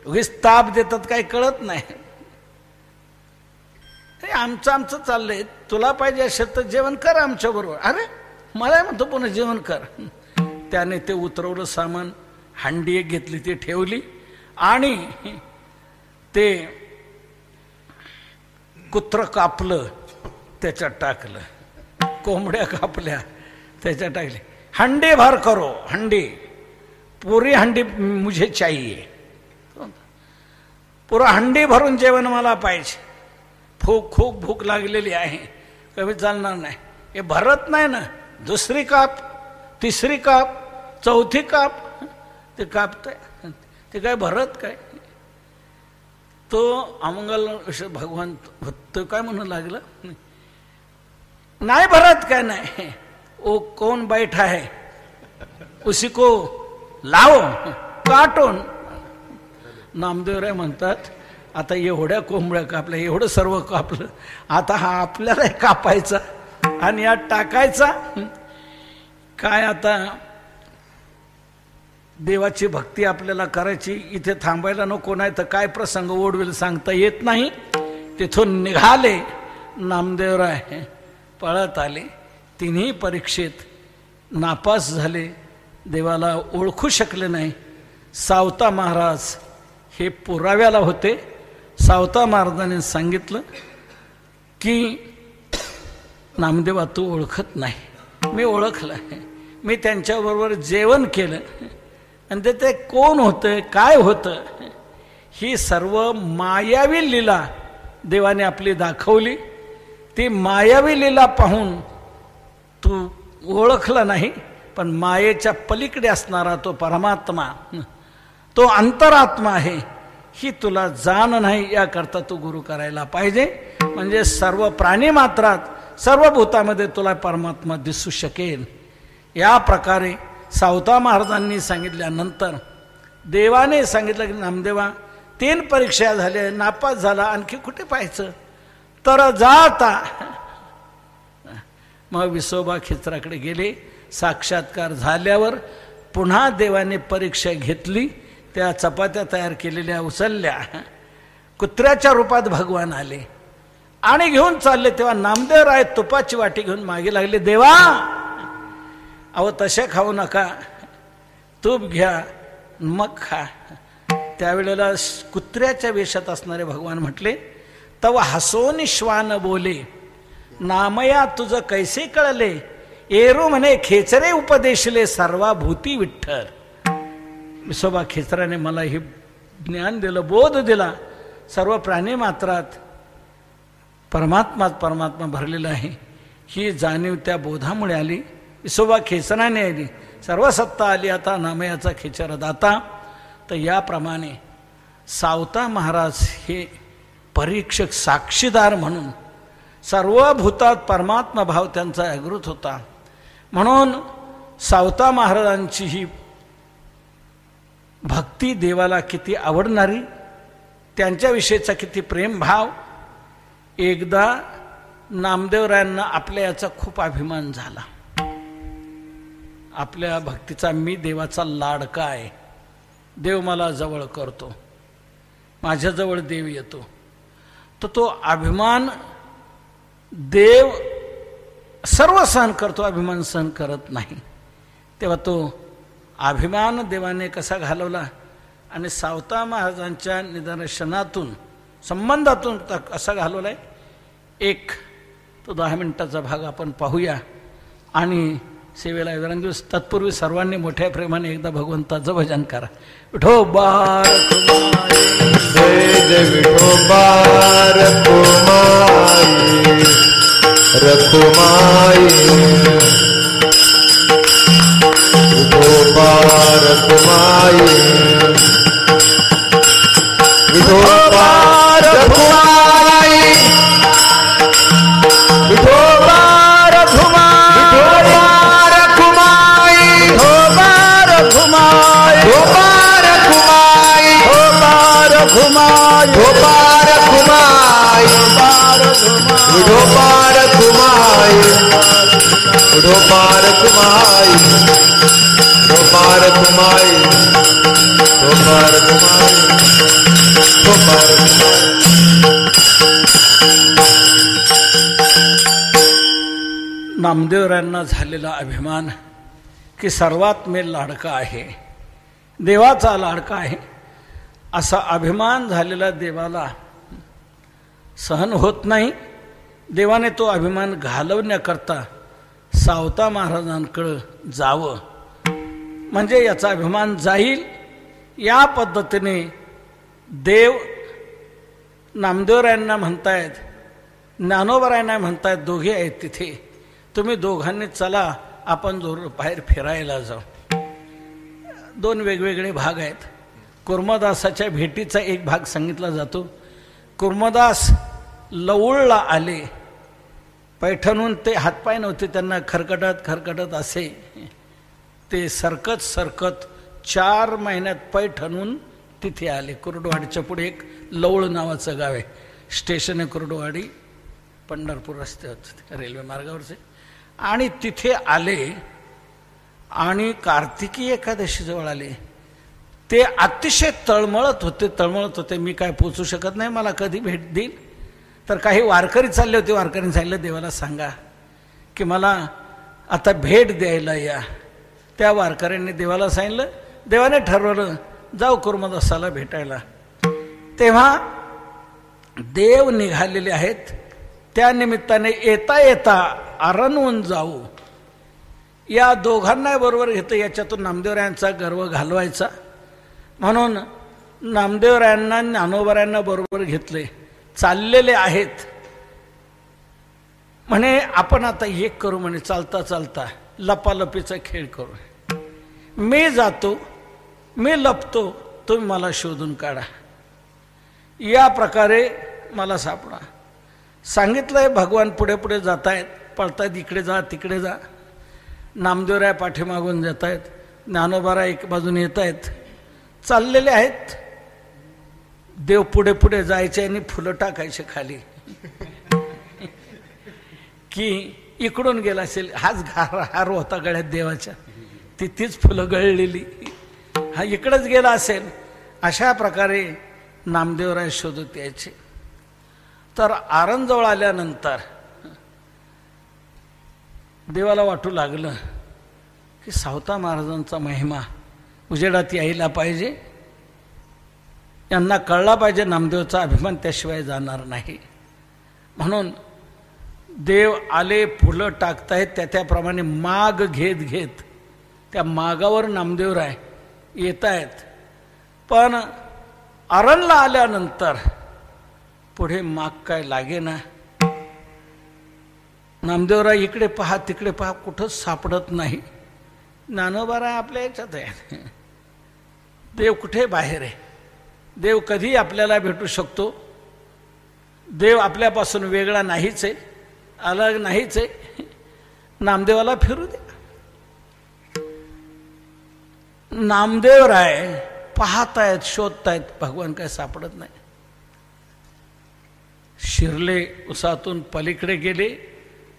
उगीच ताप देतात, काय कळत नाही. आमचं चाललंय, तुला पाहिजे असेल तर जेवण कर आमच्या बरोबर. अरे मला म्हणतो पुन्हा जेवण कर. त्याने ते उतरवलं सामान, हंडी एक घेतली, ती ठेवली आणि ते कुत्र कापलं त्याच्यात टाकलं, कोंबड्या कापल्या त्याच्यात टाकले. हंडी भर करो, हंडी पुरी हंडी मुझे चाहिए. पुरा हंडी भरून जेवण मला पाहिजे. खूप भूक लागलेली आहे, कमी चालणार नाही. हे भरत नाही ना. दुसरी काप, तिसरी काप, चौथी काप, ते कापतंय, ते काय भरत काय? तो अमंगल भगवान तो काय म्हणू लागलं, नाही भरत काय नाही. ओ कौन बैठा है उसी को लाओ काटून. नामदेवराय म्हणतात, आता एवढ्या कोंबड्या कापल्या, एवढं सर्व कापलं, आता हा आपल्याला कापायचा आणि यात टाकायचा काय? आता देवाची भक्ती आपल्याला करायची, इथे थांबायला नको, नाही तर काय प्रसंग ओढवेल सांगता येत नाही. तिथून निघाले नामदेवराय, पळत आले. तिन्ही परीक्षेत नापास झाले, देवाला ओळखू शकले नाही. सावता महाराज हे पुराव्याला होते. सावता महाराजांनी सांगितलं की नामदेवा तू ओळखत नाही, मी ओळखलं आहे. मी त्यांच्याबरोबर जेवण केलं आणि ते कोण होतं, काय होतं, ही सर्व मायावी लीला देवाने आपली दाखवली. ती मायावी लीला पाहून तू ओळखला नाही, पण मायेच्या पलीकडे असणारा तो परमात्मा, तो अंतरात्मा आहे, ही तुला जाण नाही. याकरता तू गुरु करायला पाहिजे, म्हणजे सर्व प्राणी मात्रात, सर्व भूतामध्ये तुला परमात्मा दिसू शकेल. या प्रकारे सावता महाराजांनी सांगितल्यानंतर देवाने सांगितलं की नामदेवा 3 परीक्षा झाल्या, नापास झाला, आणखी कुठे पाहायचं, तर जाता. मग विसोबा खेचराकडे गेले. साक्षात्कार झाल्यावर पुन्हा देवाने परीक्षा घेतली. त्या चपात्या तयार केलेल्या उचलल्या, कुत्र्याच्या रूपात भगवान आले आणि घेऊन चालले. तेव्हा नामदेवराय तुपाची वाटी घेऊन मागे लागले. देवा अहो तसे खाऊ नका, तूप घ्या मग खा. त्यावेळेला कुत्र्याच्या वेशात असणारे भगवान म्हटले, तव हसोनी श्वान बोले, नामया तुझं कैसे कळले, एरू म्हणे खेचरे उपदेशले, सर्वाभूती विठ्ठल. विसोबा खेचराने मला हे ज्ञान दिलं, बोध दिला. सर्व प्राणी मात्रात परमात्मा भरलेला आहे, ही जाणीव त्या बोधामुळे आली. विसोबा खेचराने आली, सर्व सत्ता आली आता नामयाचा खेचर दाता. तर याप्रमाणे सावता महाराज हे परीक्षक, साक्षीदार म्हणून सर्व भूतात परमात्मा भाव त्यांचा जागृत होता. म्हणून सावता महाराजांची ही भक्ती देवाला किती आवडणारी, त्यांच्याविषयीचा किती प्रेमभाव. एकदा नामदेवरायांना आपल्या याचा खूप अभिमान झाला. आपल्या भक्तीचा, मी देवाचा लाडका आहे, देव मला जवळ करतो, माझ्याजवळ देव येतो. तर तो अभिमान, देव सर्व सहन करतो, अभिमान सहन करत नाही. तेव्हा तो अभिमान देवाने कसा घालवला आणि सावता महाराजांच्या निदर्शनातून, संबंधातून कसा घालवलाय, एक तो 10 मिनिटाचा भाग आपण पाहूया आणि सेवेला विरांगी. तत्पूर्वी सर्वांनी मोठ्या प्रेमाने एकदा भगवंताचं भजन करा. विठोबा जय जय विठोबा रखुमाई रखुमाई विठोबा रखुमाई विठोबा रखुमाई विठोबा नामदेवरायांना झालेला अभिमान की सर्वात मी लाडका आहे, देवाचा लाडका आहे, असा अभिमान झालेला देवाला सहन होत नाही. देवाने तो अभिमान घालवण्याकरता सावता महाराजांकडं जावं, म्हणजे याचा अभिमान जाईल. या पद्धतीने देव नामदेवरायांना म्हणतायत, ज्ञानोबरायांना म्हणतायत, दोघे आहेत तिथे, तुम्ही दोघांनी चला आपण बाहेर फिरायला जाऊ. 2 वेगवेगळे भाग आहेत. कुर्मदासाच्या भेटीचा एक भाग सांगितला जातो. कुर्मदास लवळला आले, पैठणहून ते हातपाय नव्हते त्यांना, खरकटत असे ते सरकत 4 महिन्यात पैठणहून तिथे आले. कुर्डवाडीच्या पुढे एक लवळ नावाचं गाव आहे, स्टेशन आहे कुर्डवाडी, पंढरपूर रस्त्यावर रेल्वे मार्गावरचे. आणि तिथे आले आणि कार्तिकी एकादशी जवळ आले. ते अतिशय तळमळत होते. मी काय पोचू शकत नाही, मला कधी भेट देईल. तर काही वारकरी चालले होते. वारकऱ्यांनी सांगितलं देवाला सांगा की मला आता भेट द्यायला या. त्या वारकऱ्यांनी देवाला सांगितलं. देवाने ठरवलं जाऊ कुर्मदासाला भेटायला. तेव्हा देव निघालेले आहेत. त्या निमित्ताने येता येता आरणहून जाऊ, या दोघांना बरोबर घेतं. याच्यातून नामदेवरायांचा गर्व घालवायचा म्हणून नामदेवरायांना ज्ञानोबरायांना बरोबर घेतले. चाललेले आहेत म्हणे आपण आता एक करू, म्हणे चालता चालता लपालपीचा खेळ करू. मी जातो, मी लपतो, तुम्ही मला शोधून काढा. या प्रकारे मला सापडा. सांगितलंय. भगवान पुढे पुढे जात आहेत, पळतायत, इकडे जा तिकडे जा. नामदेवराय पाठीमागून जात आहेत, ज्ञानोबारा एक बाजूने येत आहेत, चाललेले आहेत. देव पुढे पुढे जायचे आणि फुलं टाकायचे खाली की इकडून गेला असेल, हाच हार होता गळ्यात देवाच्या, तीच फुलं गळलेली, हा इकडंच गेला असेल. अशा प्रकारे नामदेवराय शोधत यायचे. तर आरणजवळ आल्यानंतर देवाला वाटू लागलं की सावता महाराजांचा महिमा उजेडात यायला पाहिजे, यांना कळला पाहिजे, नामदेवचा अभिमान त्याशिवाय जाणार नाही. म्हणून देव आले, फुलं टाकतायत, त्याप्रमाणे माग घेत त्या मागावर नामदेवराय येत आहेत. पण आरणला आल्यानंतर पुढे माग काय लागे ना. नामदेवराय इकडे पहा तिकडे पहा, कुठंच सापडत नाही. ज्ञानोबाराय आपल्या याच्यात आहे. देव कुठे बाहेर आहे. देव कधी आपल्याला भेटू शकतो. देव आपल्यापासून वेगळा नाहीच आहे, अलग नाहीच आहे. नामदेवाला फिरू द्या. नामदेव राय पाहतायत, शोधतायत, भगवान काय सापडत नाही. शिरले उसातून पलीकडे गेले.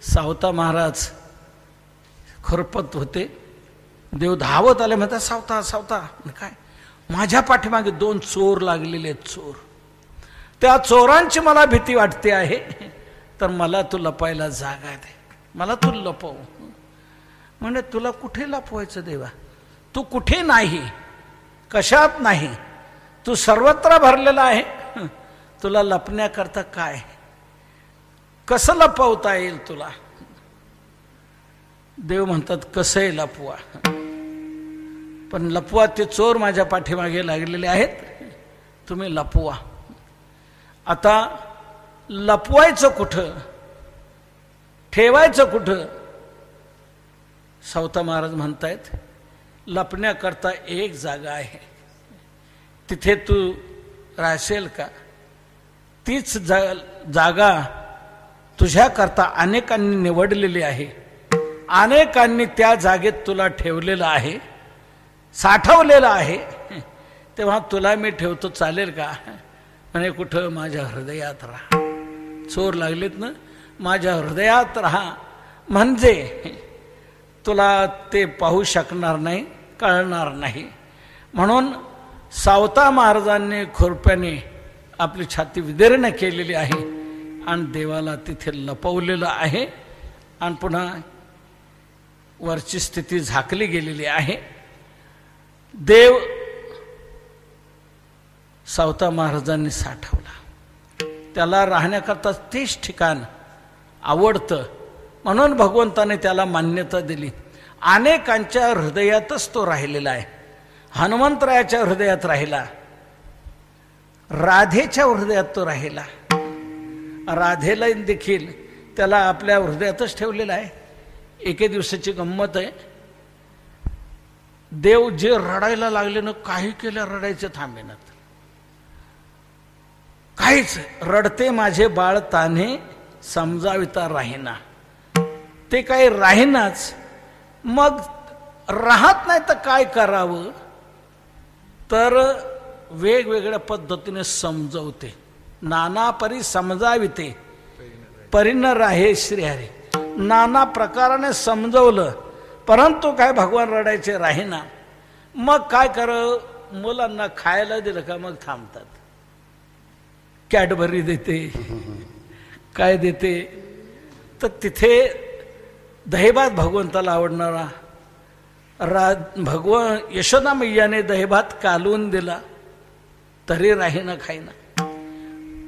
सावता महाराज खुरपत होते. देव धावत आले, म्हणतात सावता सावता. काय? माझ्या पाठीमागे 2 चोर लागलेले आहेत, चोर. त्या चोरांची मला भीती वाटते आहे, तर मला तू लपायला जागा दे, मला तू लपव. म्हणजे तुला कुठे लपवायचं देवा? तू कुठे नाही, कशात नाही, तू सर्वत्र भरलेला आहे. तुला लपण्याकरता काय, कसं लपवता येईल तुला? देव म्हणतात कसंही लपवा, पण लपवा. ते चोर माझ्या पाठीमागे लागलेले आहेत, तुम्ही लपवा. आता लपवायचं कुठं, ठेवायचं कुठं? सावता महाराज म्हणतायत लपण्याकरता एक जागा आहे, तिथे तू राहशील का? तीच जागा तुझ्याकरता अनेकांनी निवडलेली आहे. अनेकांनी त्या जागेत तुला ठेवलेलं आहे, साठवलेलं आहे. तेव्हा तुला मी ठेवतो, चालेल का? म्हणे कुठं? माझ्या हृदयात राहा. चोर लागलेत ना, माझ्या हृदयात राहा, म्हणजे तुला ते पाहू शकणार नाही, कळणार नाही. म्हणून सावता महाराजांनी खुरप्याने आपली छाती विदीर्ण केलेली आहे आणि देवाला तिथे लपवलेलं आहे. आणि पुन्हा वरची स्थिती झाकली गेलेली आहे. देव सावता महाराजांनी साठवला. त्याला राहण्याकरता तेच ठिकाण आवडतं, म्हणून भगवंताने त्याला मान्यता दिली. अनेकांच्या हृदयातच तो राहिलेला आहे. हनुमंतरायाच्या हृदयात राहिला, राधेच्या हृदयात तो राहिला. राधेला देखील त्याला आपल्या हृदयातच ठेवलेला आहे. एके दिवसाची गंमत आहे. देव जे रडायला लागले ना, काही केलं रडायचं थांबेनात. काहीच, रडते माझे बाळ तान्हे समजाविता राहीना. ते काही राहीनाच. मग राहत नाही तर काय करावं? तर वेगवेगळ्या पद्धतीने समजवते. नाना परी समजाविते परीन राहे श्रीहरी. नाना प्रकाराने समजवलं, परंतु काय भगवान रडायचे राहीना. मग काय करावं? मुलांना खायला दिलं का मग थांबतात. कॅडबरी देते, काय देते, तर तिथे दहीभात भगवंताला आवडणारा भगवान यशोदा मैयाने दहीभात कालवून दिला तरी राहीना खाईना.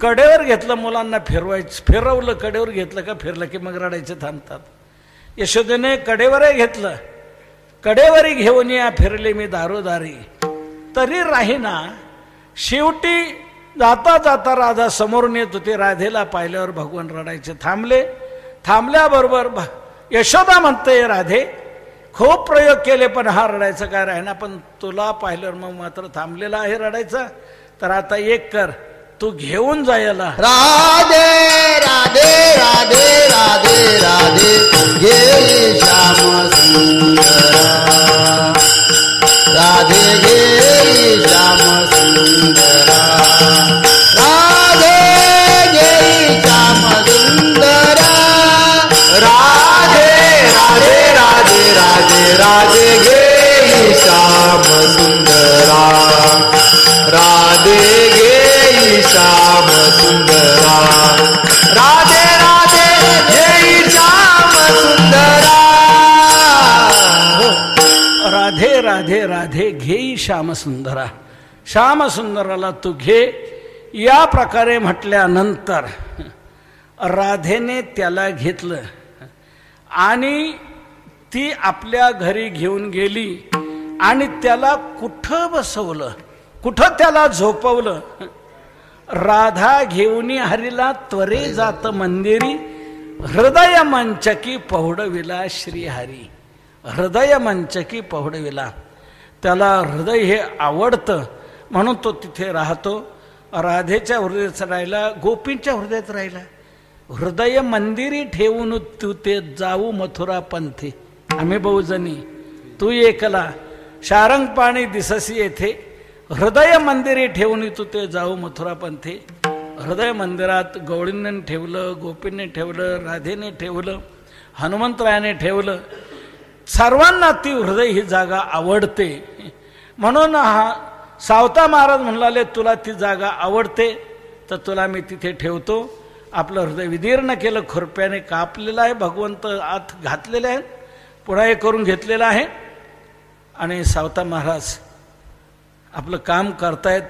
कडेवर घेतलं, मुलांना फिरवलं, कडेवर घेतलं का फिरलं की मग रडायचे थांबतात. यशोदेने कडेवरही घेतलं, कडेवरी घेऊन या फिरले मी दारोदारी तरी राहीना. शेवटी जाता जाता राधा समोरून येत होती. राधेला पाहिल्यावर भगवान रडायचे थांबले. थांबल्याबरोबर यशोदा म्हणते, राधे खूप प्रयोग केले पण हा रडायचं काय राहीना, पण तुला पाहिल्यावर मग मात्र थांबलेला आहे रडायचा. तर आता एक कर, तू घेऊन जायला. राधे राधे राधे राधे राधे गे श्याम सुंदरा. राधे गे श्याम सुंदरा. राधे गे श्याम सुंदरा. राधे राधे राधे राधे राधे गे श्याम सुंदरा. राधे गे श्याम सुंदरा. राधे राधे गे श्याम सुंदरा. राधे राधे राधे घे श्याम सुंदरा. श्याम सुंदराला तू घे. या प्रकारे म्हटल्यानंतर राधेने त्याला घेतलं आणि ती आपल्या घरी घेऊन गेली आणि त्याला कुठं बसवलं, कुठं त्याला झोपवलं. राधा घेऊन हरीला त्वरे जात मंदिरी. हृदय मंचकी पौडविला श्रीहरी. हृदय मंचकी पौडविला. त्याला हृदय हे आवडतं म्हणून तो तिथे राहतो. राधेच्या हृदयात राहिला, गोपींच्या हृदयात राहिला. हृदय मंदिरी ठेवून तू ते जाऊ मथुरा पंथी. आम्ही बहुजनी तू एकला. शारंग पाणी दिससी येथे, हृदय मंदिरी ठेवून तू ते जाऊ मथुरा पंथे. हृदय मंदिरात गवळींनी ठेवलं, गोपींनी ठेवलं, राधेने ठेवलं, हनुमंतरायाने ठेवलं. सर्वांना ती हृदय ही जागा आवडते. म्हणून हा सावता महाराज म्हणाले, तुला ती जागा आवडते तर तुला मी तिथे ठेवतो. आपलं हृदय विदीर्ण केलं, खुरप्याने कापलेलं आहे, भगवंत आत घातलेले आहेत, पुन्हा हे करून घेतलेलं आहे. आणि सावता महाराज आपलं काम करतायत.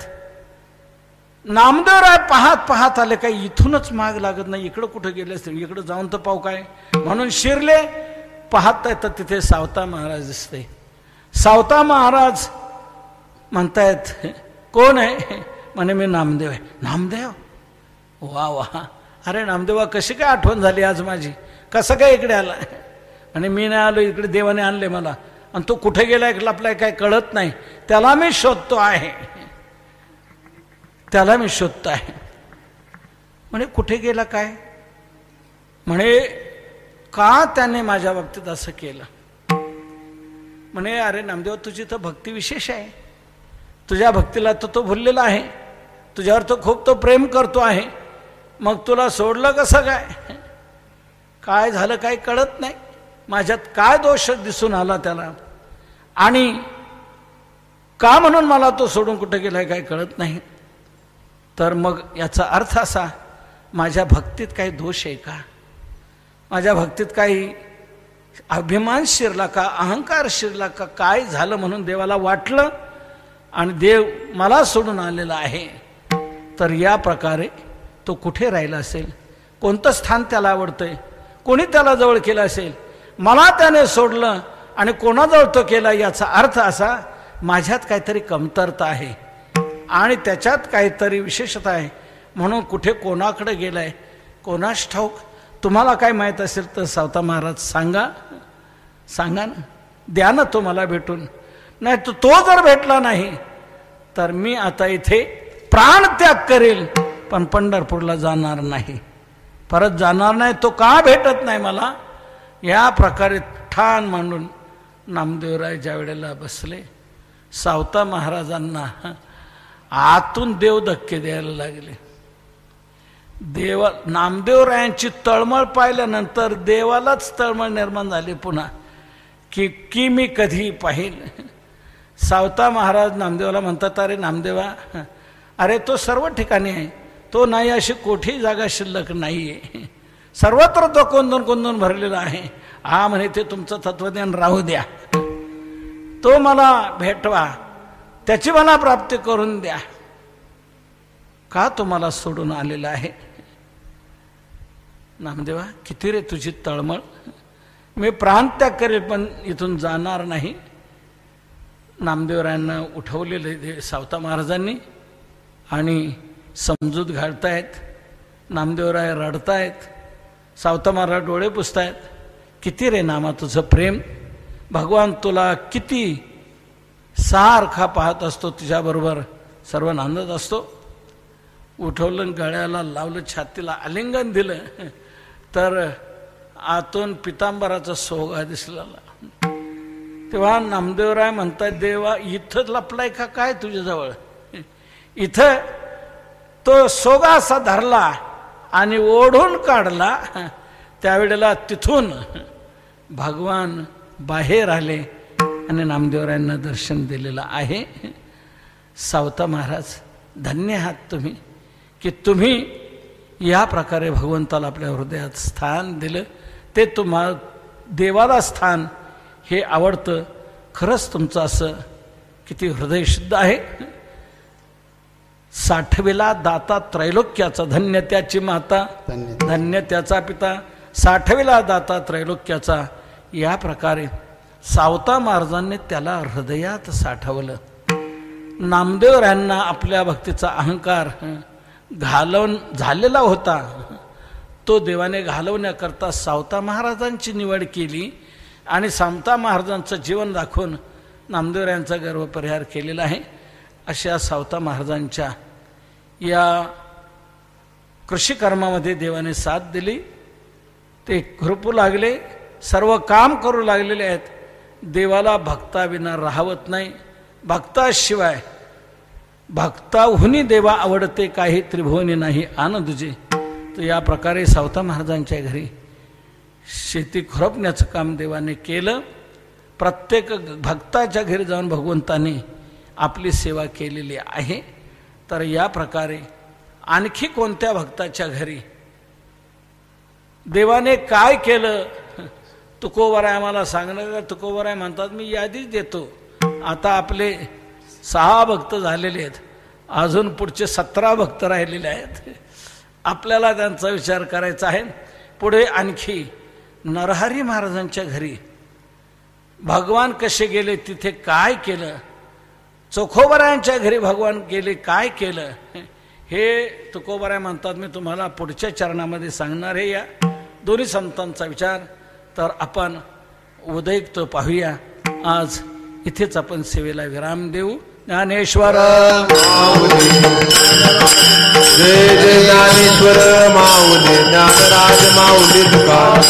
नामदेवराय पाहत पाहत आले, काही इथूनच माग लागत नाही, इकडं कुठं गेले असते, इकडं जाऊन तर पाहू काय, म्हणून शिरले. पाहत तर तिथे सावता महाराज दिसते. सावता महाराज म्हणतायत, कोण आहे? म्हणे मी नामदेव आहे. नामदेव? वा वा, अरे नामदेवा कशी काय आठवण झाली आज माझी, कसं काय इकडे आला? आणि मी नाही आलो, इकडे देवाने आणले मला, आणि तो कुठे गेलाय आपल्याला काय कळत नाही, त्याला मी शोधतो आहे, त्याला मी शोधतो आहे. म्हणे कुठे गेला काय? म्हणे का त्याने माझ्या बाबतीत असं केलं? म्हणे अरे नामदेव, तुझी तर भक्ती विशेष आहे, तुझ्या भक्तीला तर तो भुललेला आहे, तुझ्यावर तो खूप तो प्रेम करतो आहे, मग तुला सोडलं कसं काय? काय झालं काही कळत नाही, माझ्यात काय दोष दिसून आला त्याला, आणि का म्हणून मला तो सोडून कुठे गेलाय काही कळत नाही. तर मग याचा अर्थ असा, माझ्या भक्तीत काही दोष आहे का? माझ्या भक्तीत काही अभिमान शिरला का, अहंकार शिरला का, काय झालं म्हणून देवाला वाटलं आणि देव मला सोडून आलेला आहे. तर या प्रकारे तो कुठे राहिला असेल, कोणतं स्थान त्याला आवडतंय, कोणी त्याला जवळ केलं असेल, मला त्याने सोडलं आणि कोणाजवळ तो केला, याचा अर्थ असा, माझ्यात काहीतरी कमतरता आहे आणि त्याच्यात काहीतरी विशेषता आहे, म्हणून कुठे कोणाकडे गेलाय कोणास ठाऊक. तुम्हाला काय माहीत असेल तर सावता महाराज सांगा, सांगा ना, द्या ना तो मला भेटून. नाही तर तो जर भेटला नाही तर मी आता इथे प्राणत्याग करेल, पण पंढरपूरला जाणार नाही, परत जाणार नाही. तो का भेटत नाही मला, या प्रकारे ठाण मांडून नामदेवराय ज्या वेळेला बसले, सावता महाराजांना आतून देव धक्के द्यायला लागले. देवा नामदेवरायांची तळमळ पाहिल्यानंतर देवालाच तळमळ निर्माण झाली पुन्हा, की मी कधी पाहिल. सावता महाराज नामदेवाला म्हणतात, अरे नामदेवा, अरे तो सर्व ठिकाणी आहे, तो नाही अशी कोठीही जागा शिल्लक नाही आहे, सर्वत्र तो कोंदून कोंदून भरलेला आहे. हा म्हणे ते तुमचं तत्वज्ञान राहू द्या, तो मला भेटवा, त्याची मला प्राप्ती करून द्या. का तुम्हाला सोडून आलेला आहे? नामदेवा, किती रे तुझी तळमळ, मी प्राणत्याग करेल पण इथून जाणार नाही. नामदेवरायांना उठवलेले सावता महाराजांनी आणि समजूत घालतायत. नामदेवराय रडतायत, सावता महाराज डोळे पुसतायत. किती रे नामा तुझं प्रेम, भगवान तुला किती सारखा पाहत असतो, तुझ्याबरोबर सर्व नांदत असतो. उठवलं, गळ्याला लावलं, छातीला आलिंगन दिलं, तर आतून पितांबराचा सोगा दिसला. तेव्हा नामदेवराय म्हणतात, देवा इथं लपलाय का काय तुझ्याजवळ? इथं तो सोगा असा धरला आणि ओढून काढला. त्यावेळेला तिथून भगवान बाहेर आले आणि नामदेवरायांना दर्शन दिलेलं आहे. सावता महाराज, धन्य आहात तुम्ही की तुम्ही या प्रकारे भगवंताला आपल्या हृदयात स्थान दिलं. ते तुम्हाला देवाला स्थान हे आवडतं. खरंच तुमचं असं किती हृदय शुद्ध आहे. 60वेला दाता त्रैलोक्याचा, धन्य त्याची माता, धन्य त्याचा पिता, 60वेला दाता त्रैलोक्याचा. या प्रकारे सावता महाराजांनी त्याला हृदयात साठवलं. नामदेवरायांना आपल्या भक्तीचा अहंकार घालवून झालेला होता, तो देवाने घालवण्याकरता सावता महाराजांची निवड केली आणि सावता महाराजांचं जीवन दाखवून नामदेवरायांचा गर्व परिहार केलेला आहे. अशा सावता महाराजांच्या या कृषीकर्मामध्ये देवाने साथ दिली. ते खुरपू लागले, सर्व काम करू लागलेले आहेत. देवाला भक्ताविना राहवत नाही. भक्ताशिवाय भक्ताहुनी देवा आवडते, काही त्रिभुवनी नाही आन दुजे. तर या प्रकारे सावता महाराजांच्या घरी शेती खुरपण्याचं काम देवाने केलं. प्रत्येक भक्ताच्या घरी जाऊन भगवंताने आपली सेवा केलेली आहे. तर या प्रकारे आणखी कोणत्या भक्ताच्या घरी देवाने काय केलं, तुकोबराय आम्हाला सांगणं का? तुकोबराय म्हणतात मी यादीच देतो. आता आपले 6 भक्त झालेले आहेत, अजून पुढचे 17 भक्त राहिलेले आहेत. आपल्याला त्यांचा विचार करायचा आहे. पुढे आणखी नरहरी महाराजांच्या घरी भगवान कसे गेले, तिथे काय केलं, चोखोबरायांच्या घरी भगवान गेले काय केलं, हे तुकोबराय म्हणतात मी तुम्हाला पुढच्या चरणामध्ये सांगणार आहे. या दोन्ही संतांचा विचार तर आपण उदयिक्त पाहूया. आज इथेच आपण सेवेला विराम देऊ. ज्ञानेश्वर जय जय ज्ञानेश्वर माऊली, ज्ञानराज माऊली तुकाराम.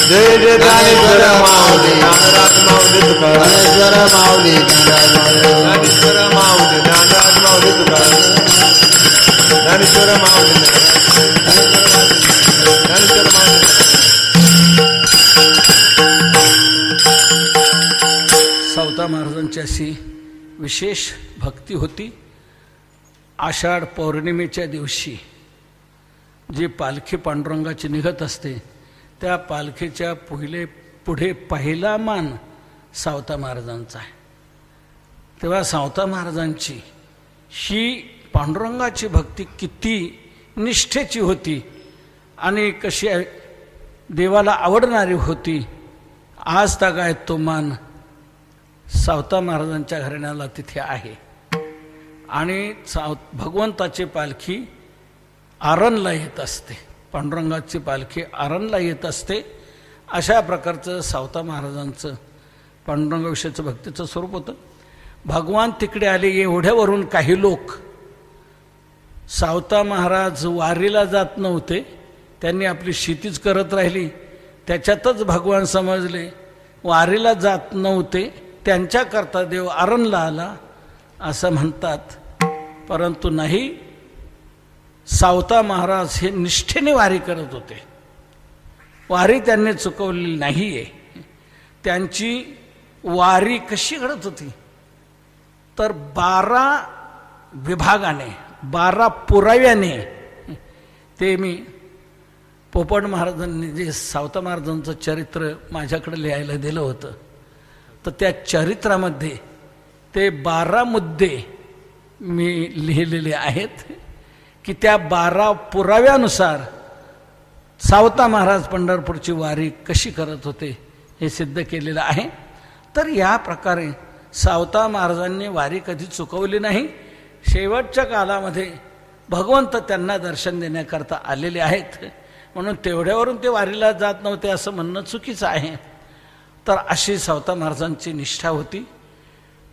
जय जय ज्ञानेश्वर माऊली, ज्ञानराज माऊली तुकाराम. ज्ञानेश्वर माऊली, ज्ञानेश्वर माऊली, ज्ञानराज माऊली तुकाराम. ज्ञानेश्वर माऊली, ज्ञानेश्वर माऊली. सावता महाराजांची अशी विशेष भक्ती होती. आषाढ पौर्णिमेच्या दिवशी जी पालखी पांडुरंगाची निघत असते, त्या पालखीच्या पुढे पहिला मान सावता महाराजांचा आहे. तेव्हा सावता महाराजांची ही पांडुरंगाची भक्ती किती निष्ठेची होती आणि कशी देवाला आवडणारी होती. आज तागायत तो मान सावता महाराजांच्या घराण्याला तिथे आहे. आणि भगवंताची पालखी आरणला येत असते, पांडुरंगाची पालखी आरणला येत असते. अशा प्रकारचं सावता महाराजांचं पांडुरंगाविषयीचं भक्तीचं स्वरूप होतं. भगवान तिकडे आले, एवढ्यावरून काही लोक सावता महाराज वारीला जात नव्हते, त्यांनी आपली शेतीच करत राहिली, त्याच्यातच भगवान समजले. वारीला जात नव्हते, त्यांच्याकरता देव आरणला आला असं म्हणतात. परंतु नाही, सावता महाराज हे निष्ठेने वारी करत होते. वारी त्यांनी चुकवलेली नाही आहे. त्यांची वारी कशी घडत होती तर 12 विभागाने, 12 पुराव्याने. ते मी पोपट महाराजांनी जे सावता महाराजांचं चरित्र माझ्याकडे लिहायला दिलं होतं, तर त्या चरित्रामध्ये ते 12 मुद्दे मी लिहिलेले आहेत की त्या 12 पुराव्यानुसार सावता महाराज पंढरपूरची वारी कशी करत होते हे सिद्ध केलेलं आहे. तर या प्रकारे सावता महाराजांनी वारी कधी चुकवली नाही. शेवटच्या कालामध्ये भगवंत त्यांना दर्शन देण्याकरता आलेले आहेत, म्हणून तेवढ्यावरून ते वारीला जात नव्हते असं म्हणणं चुकीचं आहे. तर अशी सावता महाराजांची निष्ठा होती.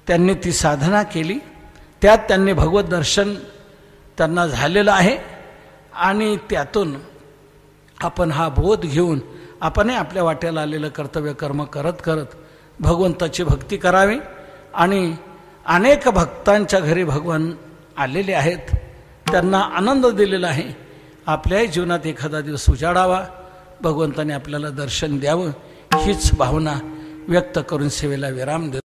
त्यांनी ती साधना केली, त्यात त्यांनी भगवत दर्शन त्यांना झालेलं आहे. आणि त्यातून आपण हा बोध घेऊन आपणही आपल्या वाट्याला आलेलं कर्तव्य कर्म करत करत भगवंताची भक्ती करावी. आणि अनेक भक्तांच्या घरी भगवान आलेले आहेत, त्यांना आनंद दिलेला आहे. आपल्याही जीवनात एखादा दिवस उजाडावा, भगवंताने आपल्याला दर्शन द्यावं, हीच भावना व्यक्त करून सेवेला विराम देतो.